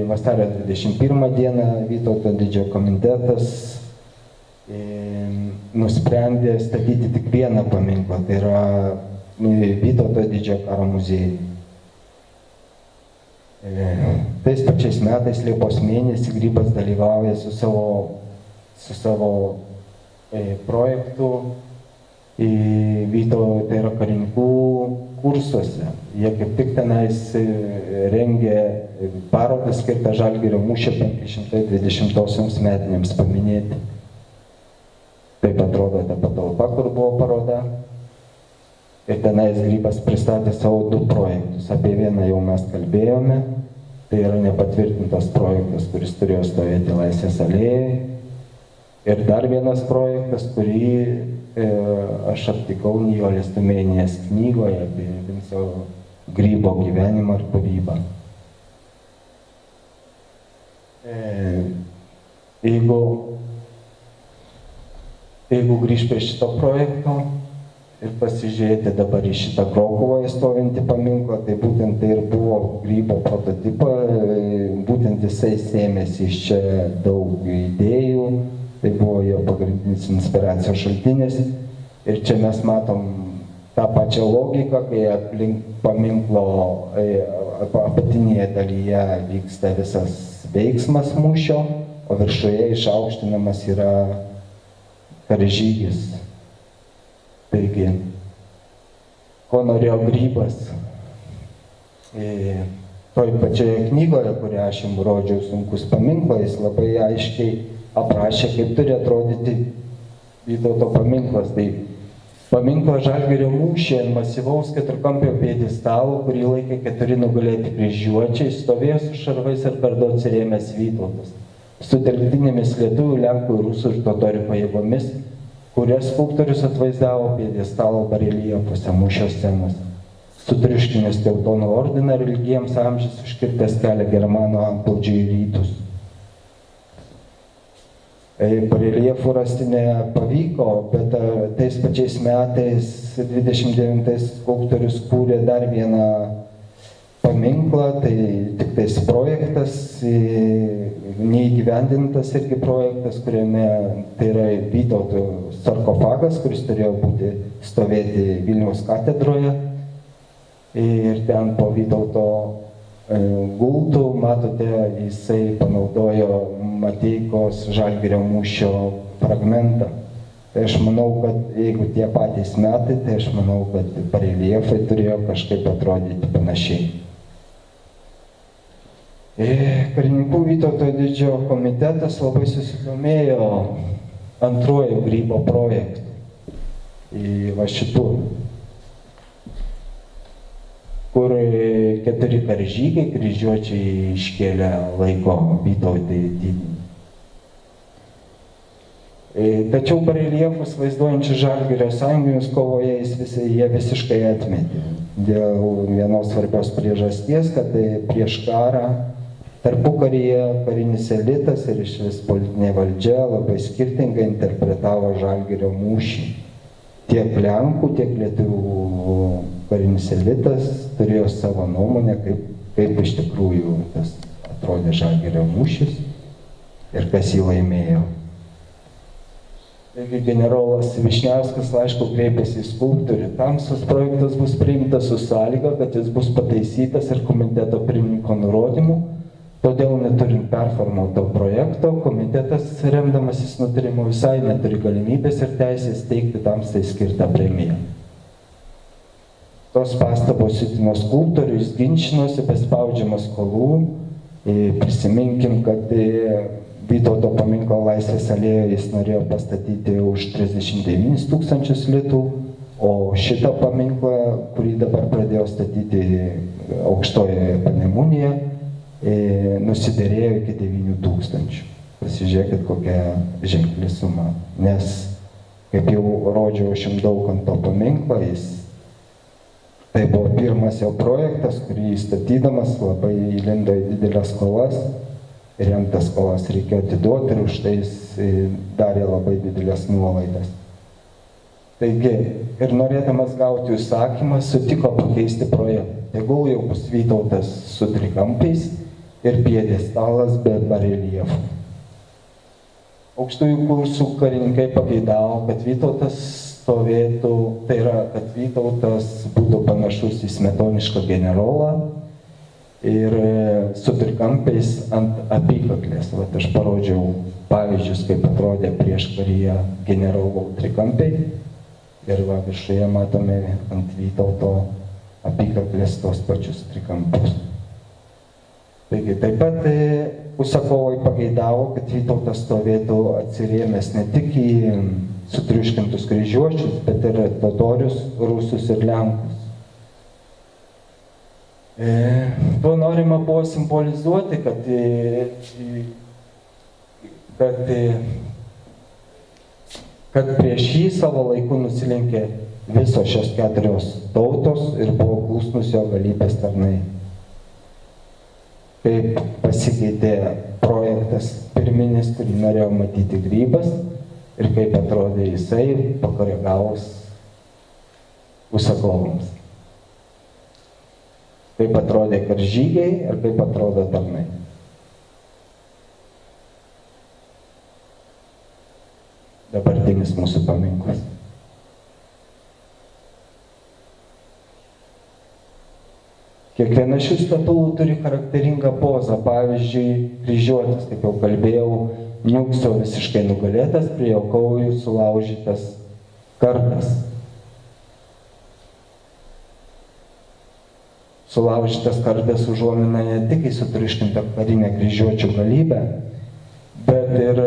vasario 21 dieną Vytauto didžiojo komitetas nusprendė statyti tik vieną paminklą, tai yra Vytauto didžiojo karo muziejų. Tais pačiais metais Liepos mėnesį Grybas dalyvauja su savo projektu Vytauto, tai yra karininkų kursuose. Jie kaip tik tenais rengė parodą skirtą Žalgirio mūšio 520-osioms metinėms paminėti. Taip atrodo ta patalpa, kur buvo paroda. Ir tenais Grybas pristatė savo 2 projektus. Apie vieną jau mes kalbėjome. Tai yra nepatvirtintas projektas, kuris turėjo stovėti Laisvės alėjoje. Ir dar vienas projektas, kurį aš aptikau Nijolės Tumėnienės knygoje apie Vinco Grybo gyvenimą ir kūrybą. Jeigu grįžt prie šito projekto ir pasižiūrėti dabar į šitą Krokuvoje stovintį paminklą, tai būtent tai ir buvo Grybo prototipą, būtent jisai sėmėsi iš čia daug idėjų. Tai buvo jo pagrindinis inspiracijos šaltinis ir čia mes matom tą pačią logiką, kai aplink paminklo apatinėje dalyje vyksta visas veiksmas mūšio, o viršuje išaukštinamas yra karžygis. Taigi, ko norėjo Grybas? Toj pačioje knygoje, kurią aš jums rodžiau, Sunkus paminklas, jis labai aiškiai aprašė, kaip turi atrodyti Vytauto paminklas. Tai paminklas Žalgirio mūšyje ant masyvaus keturkampio pjedestalo, kurį laikė 4 nugalėti kryžiuočiai, stovėjo su šarvais ir kardu atsirėmęs Vytautas, su telktinėmis lietuvių, lenkų, rusų ir totorių pajėgomis, kurias skulptorius atvaizdavo pjedestalo bareljefuose mūšio scenose. Sutriuškinęs Teutono ordiną ir ilgiems amžiams užkirtęs kelią Germano antplūdžiui į rytus. Bareljefų rasti nepavyko, bet tais pačiais metais 29 skulptorius kūrė dar vieną paminklą, tai tik tais projektas, neįgyvendintas irgi projektas, kuriame tai yra Vytauto sarkofagas, kuris turėjo stovėti Vilniaus katedroje. Ir ten po Vytauto gultų, matote, jisai panaudojo Mateikos Žalgirio mūšio fragmentą. Tai aš manau, kad jeigu tie patys metai, tai aš manau, kad bareljefai turėjo kažkaip atrodyti panašiai. Karininkų Vytauto didžiojo komitetas labai susidomėjo antruoju Grybo projektu. Va šitų, kur 4 karžygiai, kryžiuočiai iškėlė laiko Vytautui didįjį. Tačiau bareljefus vaizduojančius Žalgirio sąjunginius kovoje jie visiškai atmetė. Dėl vienos svarbios priežasties, kad prieš karą tarpukaryje karinis elitas ir išvis politinė valdžia labai skirtingai interpretavo Žalgirio mūšį. Tiek Lenkų, tiek lietuvių karinis elitas turėjo savo nuomonę, kaip iš tikrųjų tas atrodė Žalgirio mūšis ir kas jį laimėjo. Taigi generolas Višniauskas laišku kreipėsi į skulptorių. Tamsos projektas bus priimtas su sąlyga, kad jis bus pataisytas ir komiteto pirmininko nurodymu. Todėl neturint performuoto projekto, komitetas, remdamasis nutarimu, visai neturi galimybės ir teisės teikti Tamstai skirtą premiją. Tos pastabos įtino skulptorių, jis ginčinosi, bespaudžiamas skolų. Prisiminkim, kad Vytauto paminklo Laisvės alėjoje jis norėjo pastatyti už 39 000 litų, o šitą paminklą, kurį dabar pradėjo statyti Aukštojoje Panemunėje, nusiderėjo iki 9 000. Pasižiūrėkit, kokia ženkli suma. Nes, kaip jau rodžiau Šimdaukanto paminklą, tai buvo pirmas jo projektas, kurį statydamas labai įlindo į didelės skolas ir jam tas skolas reikėjo atiduoti ir už tai jis darė labai didelės nuolaidas. Taigi, ir norėdamas gauti užsakymą, sutiko pakeisti projektą. Tegul jau bus Vytautas su trikampiais ir pjedestalas be bareljefų. Aukštųjų kursų karininkai pageidavo, kad Vytautas stovėtų, tai yra, kad Vytautas būtų panašus į smetonišką generolą ir su trikampiais ant apykaklės. Vat aš parodžiau pavyzdžius, kaip atrodė prieš karyje generolų trikampiai. Ir va, viršuje matome ant Vytauto apykaklės tos pačius trikampius. Taigi, taip pat užsakovai pageidavo, kad Vytautas stovėtų atsirėmęs ne tik į sutriuškintus kryžiuočius, bet ir totorius, rusus ir lenkus. Tuo norima buvo simbolizuoti, kad prieš jį savo laiku nusilenkė visos šios 4 tautos ir buvo klusnus jo galybės tarnai. Kaip pasikeitė projektas pirminis, kurį norėjo matyti Grybas, ir kaip atrodė jisai pakoregavus užsakovams. Kaip atrodė karžygiai ir kaip atrodo tarnai. Dabartinis mūsų paminklas. Kiekviena šių statulų turi charakteringą pozą, pavyzdžiui, kryžiuotis, kaip jau kalbėjau, niukso visiškai nugalėtas, prie jo kojų sulaužytas kardas. Sulaužytas kardas užuomina ne tik į sutriuškintą karinę kryžiuočių galybę, bet ir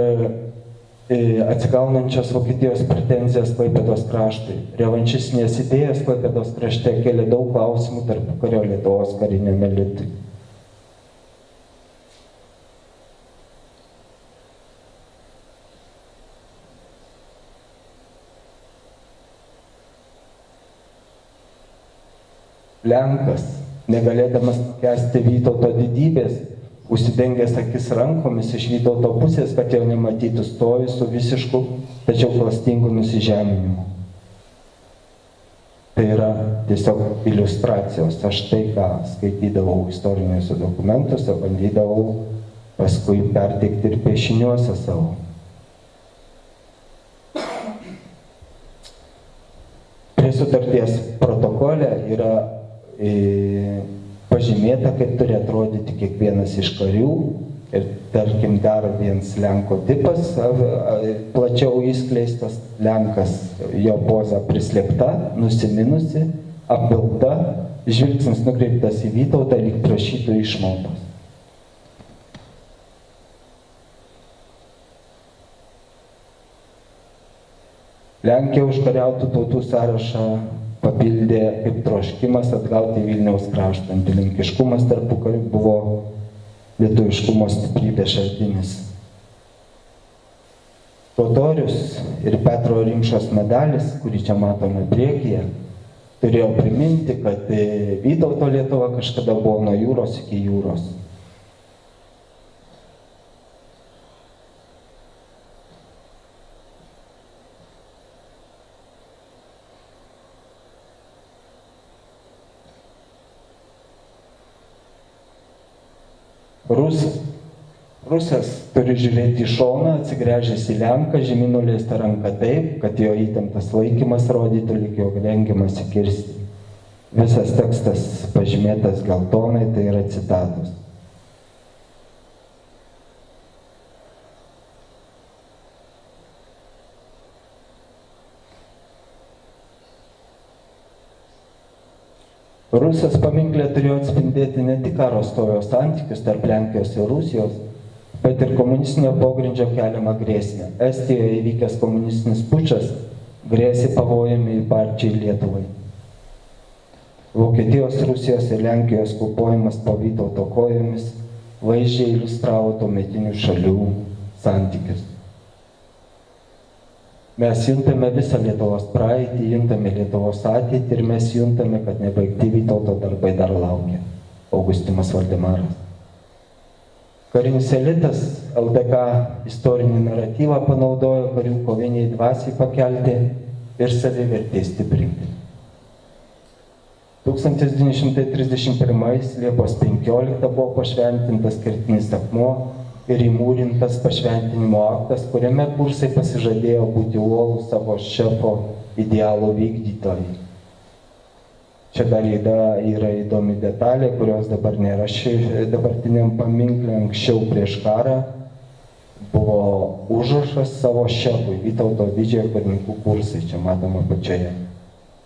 atsigaunančios Vokietijos pretenzijas Klaipėdos kraštui. Revanšistinės idėjas Klaipėdos krašte kėlė daug klausimų tarpukario Lietuvos kariniam elitui. Lenkas, negalėdamas kęsti Vytauto didybės, užsidengęs akis rankomis iš Vytauto pusės, kad jo nematytų, stovi su visišku, tačiau klastingu nusižeminimu. Tai yra tiesiog iliustracijos. Aš tai, ką skaitydavau istoriniuose dokumentuose, bandydavau paskui perteikti ir piešiniuose savo. Prie sutarties protokole yra pažymėta, kaip turi atrodyti kiekvienas iš karių ir tarkim dar vienas Lenko tipas, plačiau išskleistas Lenkas, jo poza prislėpta, nusiminusi, apvilkta, žvilgsnis nukreiptas į Vytautą, lyg prašytų išmaldos. Lenkija užkariautų tautų sąrašą papildė kaip troškimas atgauti Vilniaus kraštą. Antilenkiškumas tarpukariu buvo lietuviškumo stiprybės šaltinis. Totorius ir Petro Rimšos medalis, kurį čia matome priekyje, turėjo priminti, kad Vytauto Lietuva kažkada buvo nuo jūros iki jūros. Rusas turi žiūrėti į šoną, atsigręžęs į Lenką, žemyn nuleista ranka taip, kad jo įtemptas laikymas rodytų, lyg jo rengiamas įkirsti. Visas tekstas pažymėtas geltonai, tai yra citatos. Rusijos paminklė turėjo atspindėti ne tik karo stovio santykius tarp Lenkijos ir Rusijos, bet ir komunistinio pogrindžio keliamą grėsmę. Estijoje įvykęs komunistinis pučas grėsė pavojami pačiai Lietuvai. Vokietijos, Rusijos ir Lenkijos kupojimas po Vytauto kojomis vaizdžiai iliustravo tuometinių šalių santykius. Mes juntame visą Lietuvos praeitį, juntame Lietuvos ateitį ir mes juntame, kad nebaigti Vytauto darbai dar laukia. Augustinas Valdemaras. Karinis elitas LDK istorinį naratyvą panaudojo karių koviniai dvasiai pakelti ir savivertei stiprinti. 1931 Liepos 15 buvo pašventintas kertinis akmuo ir įmūrintas pašventinimo aktas, kuriame kursai pasižadėjo būti uolų savo šefo idealų vykdytojai. Čia dar yra įdomi detalė, kurios dabar nėra dabartiniam paminkle. Anksčiau prieš karą buvo užrašas savo šefui, Vytauto didžiojo karininkų kursai, čia matoma pačioje.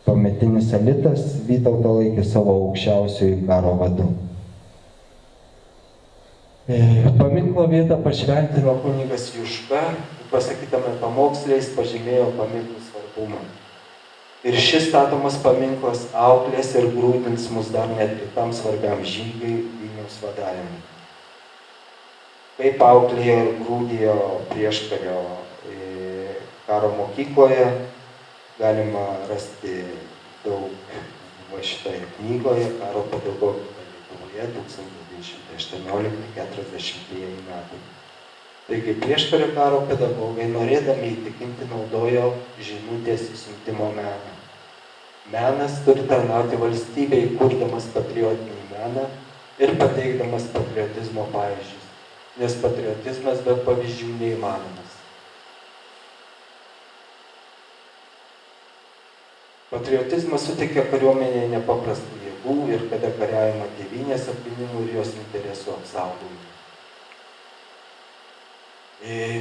Tuometinis elitas Vytautą laikė savo aukščiausiųjų karo vadu. Paminklo vietą pašventino kunigas Juška, pasakytame pamokslais pažymėjo paminklų svarbumą. Ir šis statomas paminklas auklės ir grūdins mus dar net kitam svarbiam žygiui Vilniaus vadavimui. Kaip auklėjo ir grūdėjo prieškario karo mokykloje, galima rasti daug šitoje knygoje Karo pedagogika Lietuvoje 1918-40 metai. Taigi prieškario karo pedagogai, norėdami įtikinti, naudojo žinutės siuntimo meną. Menas turi tarnauti valstybei, kurdamas patriotinį meną ir pateikdamas patriotizmo pavyzdžius, nes patriotizmas be pavyzdžių neįmanomas. Patriotizmas suteikia kariuomenėje nepaprastų jėgų tikslų ir kada kariavimo tėvynės apgynimų ir jos interesų apsaugojimų.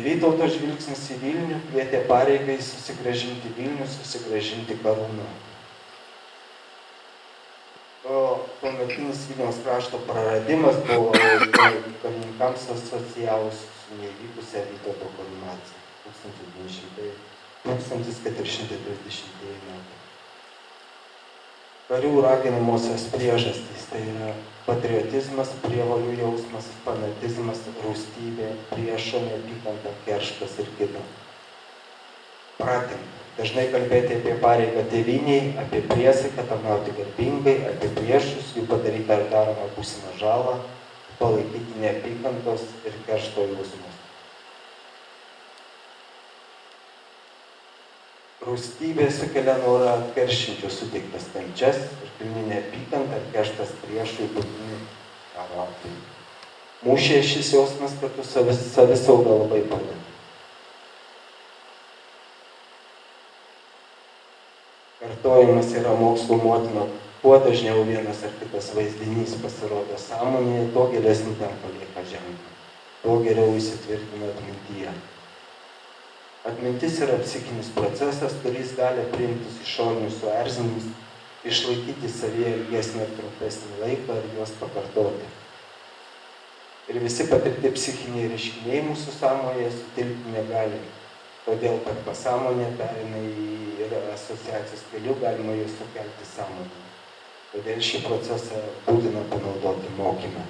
Vytauto žvilgsnis į Vilnių kvietė pareigai susigrąžinti Vilnių, susigrąžinti karūną. Tuometinis Vilniaus krašto praradimas buvo karininkams asocijavus su neįvykusia Vytauto karūnacija 1430 metų. Karių raginamosios priežastys tai yra patriotizmas, prievolių jausmas, fanatizmas, rūstybė, priešo neapykanta, kerštas ir kita. Pratim. Dažnai kalbėti apie pareigą tėvynei, apie priesaiką tarnauti garbingai, apie priešus, jų padarytą ar daromą būsimą žalą, palaikyti neapykantos ir keršto jausmus. Rūstybė sukelia norą atkeršinti suteiktas kančias ir pilni neapykantą ar kerštas priešui būtini karo atveju. Mūšyje šis jausmas kartu savisauga labai padeda. Kartojimas yra mokslo motina. Kuo dažniau vienas ar kitas vaizdinys pasirodo sąmonėje, tuo gilesnį ten palieka ženklą, tuo geriau įsitvirtina atmintyje. Atmintis yra psichinis procesas, kuris gali priimtus išorinius suerzinimus, išlaikyti savyje ilgesnį ir trumpesnį laiką ir juos pakartoti. Ir visi patirti psichiniai reiškiniai mūsų sąmonėje sutilpti negali. Todėl per pasąmonę pereina ir asociacijos keliu galima juos sukelti sąmonę. Todėl šį procesą būtina panaudoti mokyme.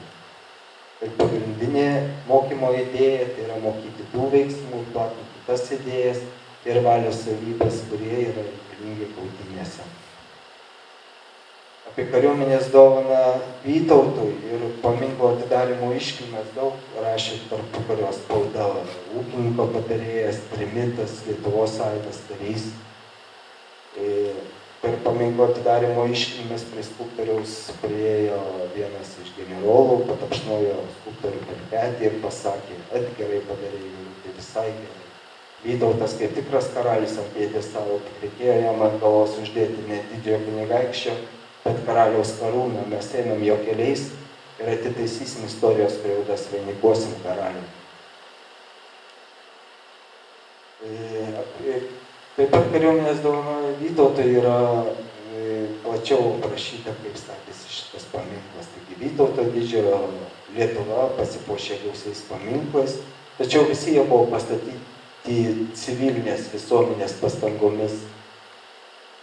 Ir pagrindinė mokymo idėja tai yra mokyti tų veiksmų, platinti tas idėjas ir valios savybės, kurie yra reikalingi kautynėse. Apie kariuomenės dovaną Vytautui ir paminklo atidarymo iškilmes daug rašė tarpukario spauda, ūkininko patarėjas, trimitas, Lietuvos aidas, karys. Per paminklo atidarymo iškilmes prie skulptoriaus priėjo vienas iš generolų, patapšnojo skulptorių per petį ir pasakė, gerai padarėjai, tai visai gerai. Vytautas kaip tikras karalius ant pjedestalo, tik reikėjo jam ant galvos uždėti ne didžiojo kunigaikščio, bet karaliaus karūną. Mes einam jo keliais ir atitaisysim istorijos skriaudas, vainikuosim karalių. Taip pat kariuomenės dovana Vytautui yra plačiau aprašyta, kaip statėsi šitas paminklas. Taigi Vytauto didžiojo Lietuva pasipuošė gausiais paminklais, tačiau visi jie buvo pastatyti civilinės visuomenės pastangomis.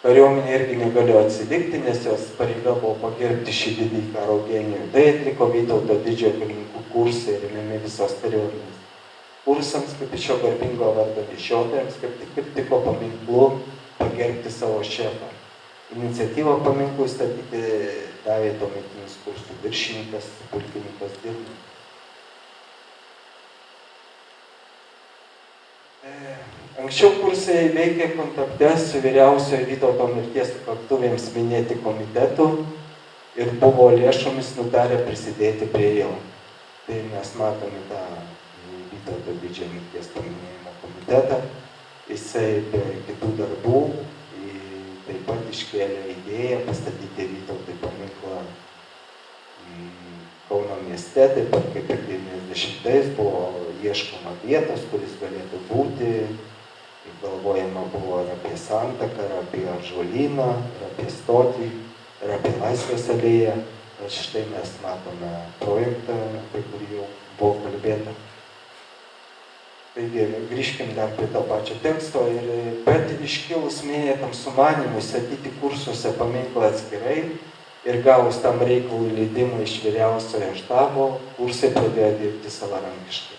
Kariuomenė irgi negalėjo atsilikti, nes jos pareiga buvo pagerbti šį didįjį karo genijų. Tai atliko Vytauto didžiojo karininkų kursai, remiami visos kariuomenės. Kursams, kaip iš šio garbingo vardo nešiotojams, kaip tik tiko paminklu pagerbti savo šefą. Iniciatyvą paminklui statyti davė tuometinis kursų viršininkas, pulkininkas Dirna. Anksčiau kursai veikė kontakte su vyriausiojo Vytauto mirties sukaktuvėms minėti komitetų ir buvo lėšomis nutarę prisidėti prie jo. Tai mes matome tą Vytauto didžiojo mirties paminėjimo komitetą. Jisai be kitų darbų taip pat iškėlė idėją pastatyti Vytautui paminklą Kauno mieste, taip pat kaip ir 90-ais buvo ieškoma vietos, kuris galėtų būti. Galvojama buvo ir apie Santaką, ir apie Ąžuolyną, ir apie Stotį, ir apie Laisvės alėją. Ir štai mes matome projektą, apie kurį jau buvo kalbėta. Taigi, grįžkim dar prie to pačio teksto. Bet iškilus minėtam sumanymui statyti kursuose paminklą atskirai ir gavus tam reikalui leidimą iš vyriausiojo štabo, kursai pradėjo dirbti savarankiškai.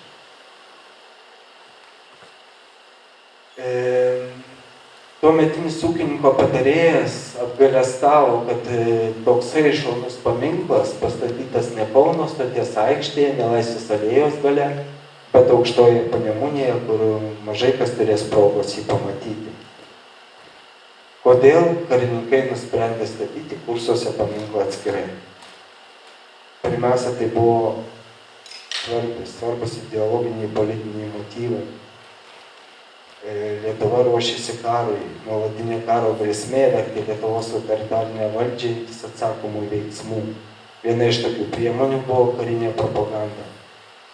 Tuometinis ūkininko patarėjas apgailestavo, kad toksai šaunus paminklas pastatytas ne Kauno stoties aikštėje, ne Laisvės alėjos gale, bet aukštoje Panemunėje, kur mažai kas turės progos jį pamatyti. Kodėl karininkai nusprendė statyti kursuose paminklą atskirai? Pirmiausia, tai buvo svarbus ideologiniai politiniai motyvai. Lietuva ruošėsi karui, nuolatinė karo grėsmė vertė Lietuvos autoritarinę valdžią imtis atsakomų veiksmų. Viena iš tokių priemonių buvo karinė propaganda.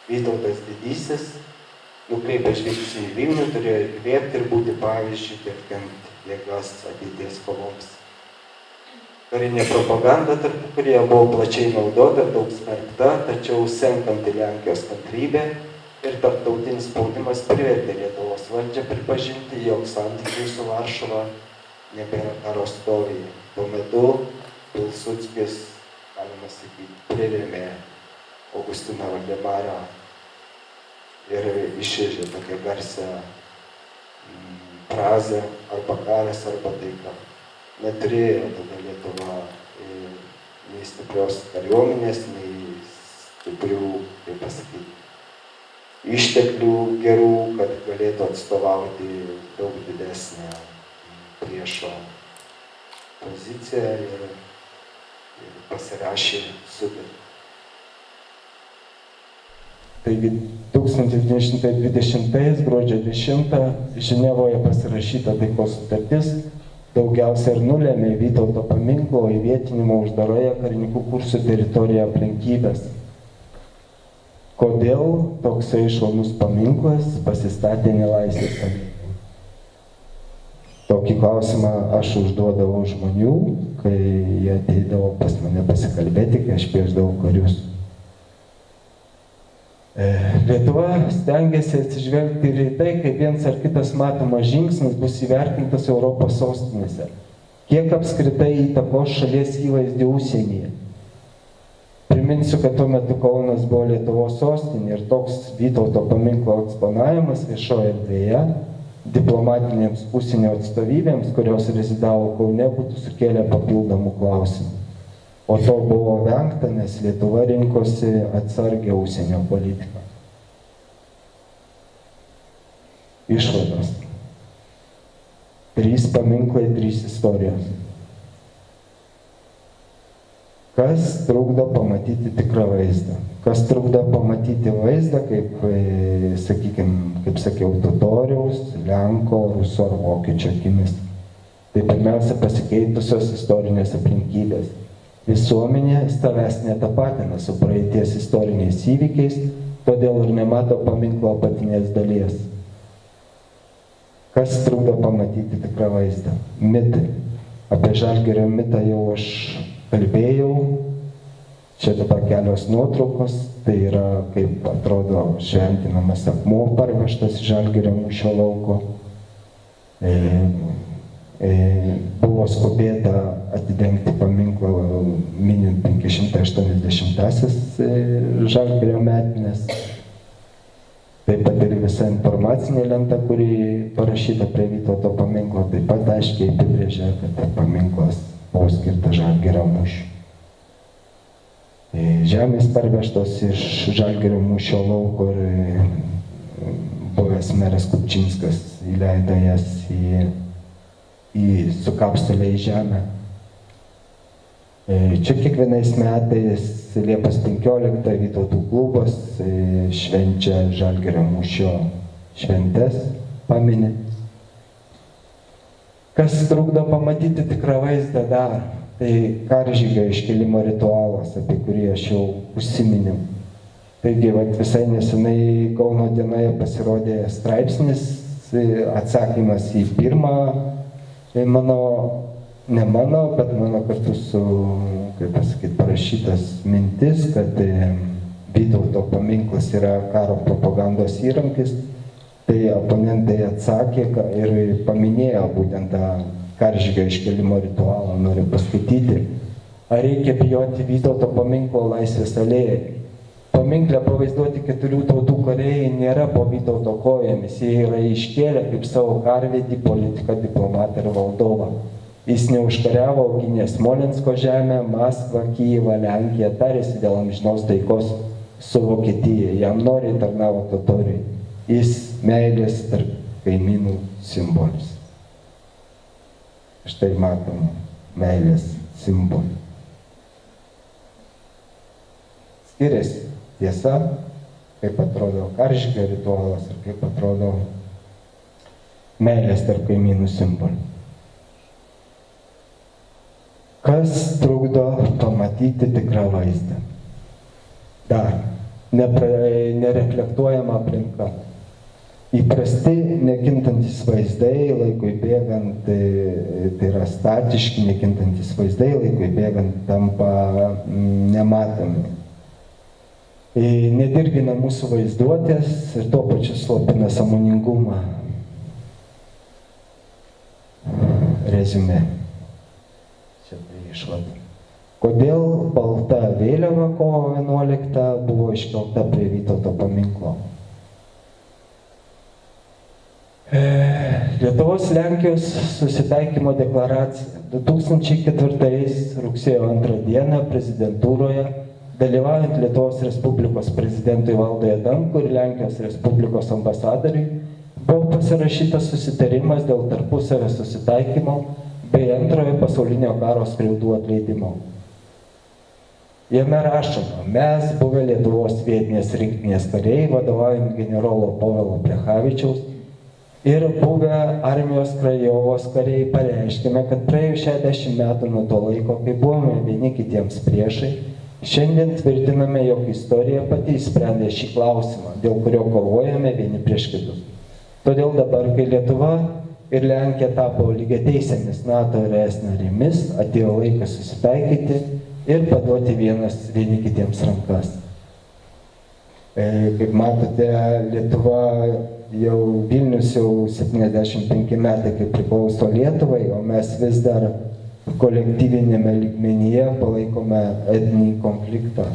Vytautas Didysis, nukreipęs žvilgsnį į Vilnių, turėjo įkvėpti ir būti pavyzdžiu, telkiant jėgas ateities kovoms. Karinė propaganda tarpukaryje buvo plačiai naudota ir daug smerkta, tačiau senkanti Lenkijos kantrybė ir tarptautinis spaudimas privertė Lietuvos valdžią pripažinti, jog santykiai su Varšuva nebėra karo stovyje. Tuo metu Pilsudskis, galima sakyti, prirėmė Augustiną Valdemarą ir išrėžė tokią garsią frazę arba karas, arba taika. Neturėjo tada Lietuva nei stiprios kariuomenės, nei stiprių, kaip pasakyti, išteklių gerų, kad galėtų atstovauti daug didesnę priešo poziciją ir pasirašė sutartį. Taigi 1920 gruodžio 10 Ženevoje pasirašyta taikos sutartis daugiausia ir nulėmė Vytauto paminklo įvietinimo uždaroje karininkų kursų teritorijoje aplinkybės. Kodėl toksai šaunus paminklas pasistatė Nelaisvės alėjoje? Tokį klausimą aš užduodavau žmonių, kai jie ateidavo pas mane pasikalbėti, kai aš piešdavau karius. Lietuva stengiasi atsižvelgti ir į tai, kaip vienas ar kitas matomas žingsnis bus įvertintas Europos sostinėse. Kiek apskritai įtakos šalies įvaizdį užsienyje. Priminsiu, kad tuo metu Kaunas buvo Lietuvos sostinė ir toks Vytauto paminklo eksponavimas viešoje erdvėje diplomatinėms užsienio atstovybėms, kurios rezidavo Kaune, būtų sukėlę papildomų klausimų. O to buvo vengta, nes Lietuva rinkosi atsargią užsienio politiką. Išvados. 3 paminklai, 3 istorijos. Kas trukdo pamatyti tikrą vaizdą? Kas trukdo pamatyti vaizdą, kaip, sakykime, kaip sakiau, totoriaus, lenko, ruso ar vokiečio akimis? Tai pirmiausia pasikeitusios istorinės aplinkybės. Visuomenė savęs netapatina su praeities istoriniais įvykiais, todėl ir nemato paminklo apatinės dalies. Kas trukdo pamatyti tikrą vaizdą? Mitai. Apie Žalgirio mitą jau aš kalbėjau. Čia dabar kelios nuotraukos. Tai yra, kaip atrodo, šventinamas akmuo parvežtas iš Žalgirio mūšio lauko. Buvo skubėta atidengti paminklą minint 580-asis Žalgirio metinės. Taip pat ir visa informacinė lenta, kuri parašyta prie Vytauto paminklo, taip pat aiškiai apibrėžia, kad paminklas buvo skirtas Žalgirio mūšiui. Žemės parvežtos iš Žalgirio mūšio lauko ir buvęs meras Kupčinskas įleido jas į sukapstulę į žemę. Čia kiekvienais metais Liepos 15 Vytautų klubas švenčia Žalgirio mūšio šventes, pamini. Kas trukdo pamatyti tikrą vaizdą dar? Tai karžygio iškėlimo ritualas, apie kurį aš jau užsiminiau. Taigi, visai nesenai Kauno dienoje pasirodė straipsnis, atsakymas į pirmą bet mano kartu su, kaip pasakyti, parašytas mintis, kad Vytauto paminklas yra karo propagandos įrankis, tai oponentai atsakė ir paminėjo būtent tą karžygio iškėlimo ritualą, noriu paskaityti. Ar reikia bijoti Vytauto paminklo Laisvės alėjai? Paminkle pavaizduoti 4 tautų kariai nėra po Vytauto kojomis, jie yra iškėlę kaip savo karvedį, politiką, diplomatą ir valdovą. Jis neužkariavo, gynė Smolensko žemę, Maskvą, Kijevą, Lenkiją, tarėsi dėl amžinos taikos su Vokietija, jam noriai tarnavo totoriai. Jis meilės tarp kaimynų simbolis. Štai matom meilės simbolį. Skiriasi tiesa, kaip atrodo karžygio ritualas ir kaip atrodo meilės tarp kaimynų simboliu. Kas trukdo pamatyti tikrą vaizdą? Dar nereflektuojama aplinka. Įprasti nekintantis vaizdai laikui bėgant, tai yra statiški nekintantis vaizdai laikui bėgant tampa nematomi. Nedirgina mūsų vaizduotės ir tuo pačiu slopina sąmoningumą. Reziumė. Čia tai išvada. Kodėl balta vėliava kovo 11 buvo iškelta prie Vytauto paminklo? Lietuvos Lenkijos susitaikymo deklaracija 2004 rugsėjo 2 dieną prezidentūroje, dalyvaujant Lietuvos Respublikos prezidentui Valdui Adamkui ir Lenkijos Respublikos ambasadoriui, buvo pasirašytas susitarimas dėl tarpusavio susitaikymo bei Antrojo pasaulinio karo skriaudų atleidimo. Jame rašoma, mes buvę Lietuvos vietinės rinktinės kariai, vadovaujant generolo Povilo Plechavičiaus, ir buvę armijos Krajovos kariai pareiškėme, kad praėjus 60 metų nuo to laiko, kai buvome vieni kitiems priešai, šiandien tvirtiname, jog istorija pati išsprendė šį klausimą, dėl kurio kovojame vieni prieš kitus. Todėl dabar, kai Lietuva ir Lenkija tapo lygiateisėmis NATO ir ES narėmis, atėjo laikas susitaikyti ir paduoti vieni kitiems rankas. Kaip matote, Lietuva Vilnius jau 75 metai, kaip priklauso Lietuvai, o mes vis dar kolektyvinėme lygmenyje palaikome etninį konfliktą.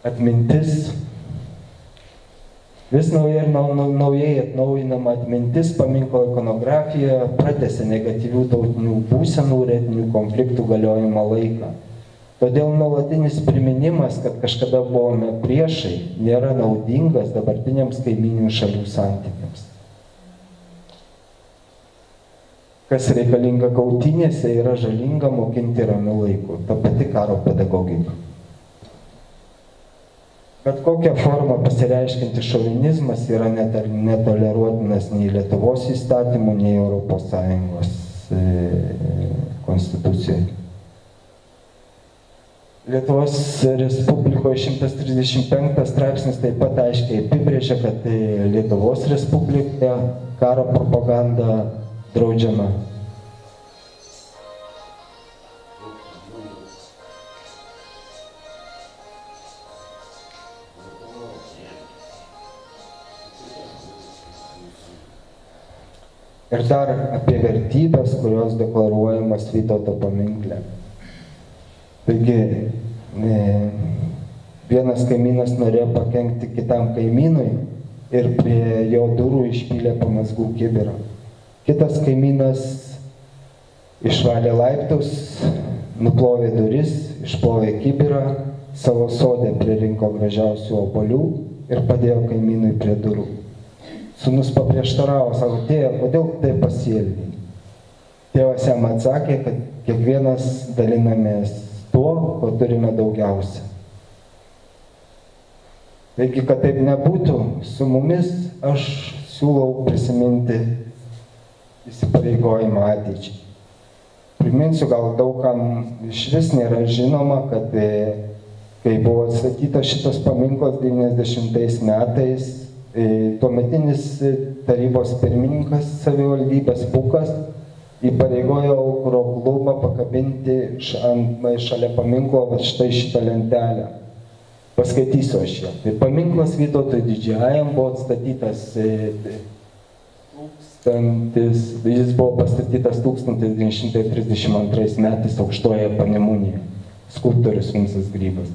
Atmintis. Vis naujai ir naujai atnaujinama atmintis, paminklo ikonografija pratęsia negatyvių tautinių būsenų ir etninių konfliktų galiojimo laiką. Todėl nuolatinis priminimas, kad kažkada buvome priešai, nėra naudingas dabartiniams kaimyninių šalių santykiams. Kas reikalinga kautynėse, yra žalinga mokinti ramiu laiku, ta pati karo pedagogika. Bet kokią formą pasireiškinti šovinizmas yra netoleruotinas nei Lietuvos įstatymų, nei ES konstitucijoje. Lietuvos Respublikoje 135 straipsnis taip pat aiškiai apibrėžia, kad Lietuvos Respublikoje karo propaganda draudžiama. Ir dar apie vertybės, kurios deklaruojamas Vytauto paminkle. Taigi, vienas kaimynas norėjo pakenkti kitam kaimynui ir prie jo durų išpylė pamazgų kibirą. Kitas kaimynas išvalė laiptus, nuplovė duris, išplovė kibirą, savo sode pririnko gražiausių obuolių ir padėjo kaimynui prie durų. Sūnus paprieštaravo, sako, tėve, kodėl tai pasielgei? Tėvas jam atsakė, kad kiekvienas dalinamės tuo, ko turime daugiausia. Taigi, kad taip nebūtų, su mumis aš siūlau prisiminti įsipareigojimą ateičiai. Priminsiu, gal daugam iš vis nėra žinoma, kad kai buvo atstatytas šitas paminklas 90 metais, tuometinis tarybos pirmininkas savivaldybės Pukas įpareigojo Aukuro klubą pakabinti šalia paminklo štai šitą lentelę. Paskaitysiu aš ją. Tai paminklas Vytautui Didžiajam buvo atstatytas jis buvo pastatytas 1932 metais Aukštojoje Panemunėje. Skulptorius Vincas Grybas.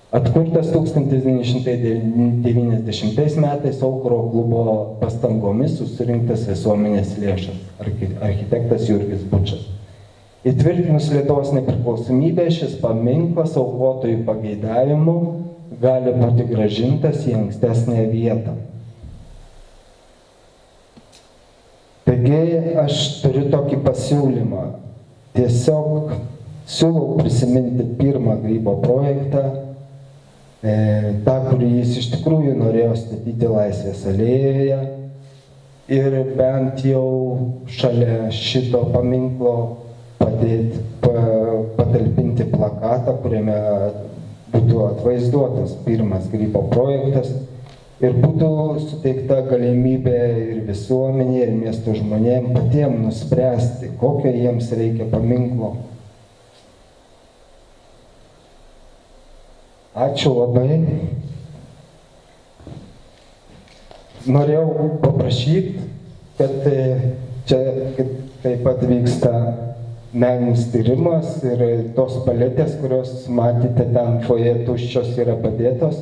Atkurtas 1990 metais Aukuro klubo pastangomis susirinktas visuomenės lėšas, architektas Jurgis Bučas. Įtvirtinus Lietuvos nepriklausomybę, šis paminklas aukotojų pageidavimu gali būti grąžintas į ankstesnę vietą. Taigi aš turiu tokį pasiūlymą. Tiesiog siūlau prisiminti pirmą Grybo projektą, tą, kurį jis iš tikrųjų norėjo statyti Laisvės alėjoje, ir bent jau šalia šito paminklo patalpinti plakatą, kuriame būtų atvaizduotas pirmas Grybo projektas ir būtų suteikta galimybė ir visuomenė, ir miesto žmonėms patiems nuspręsti, kokio jiems reikia paminklo. Ačiū labai. Norėjau paprašyti, kad čia taip pat vyksta meninis tyrimas ir tos paletės, kurios matėte ten foje tuščios yra padėtos.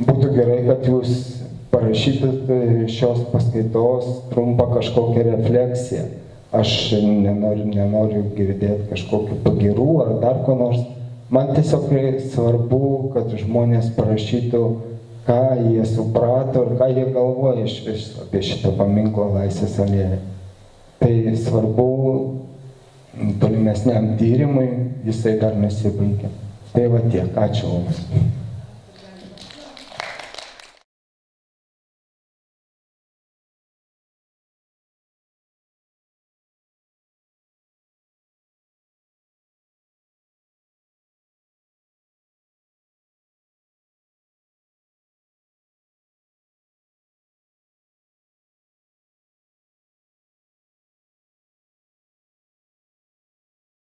Būtų gerai, kad jūs parašytumėte šios paskaitos trumpą kažkokią refleksiją. Aš nenoriu girdėti kažkokių pagirų ar dar ko nors. Man tiesiog svarbu, kad žmonės parašytų, ką jie suprato ir ką jie galvoja iš viso apie šitą paminklą Laisvės alėją. Tai svarbu tolimesniam tyrimui, jisai dar nesibaigia. Tai va tiek, ačiū.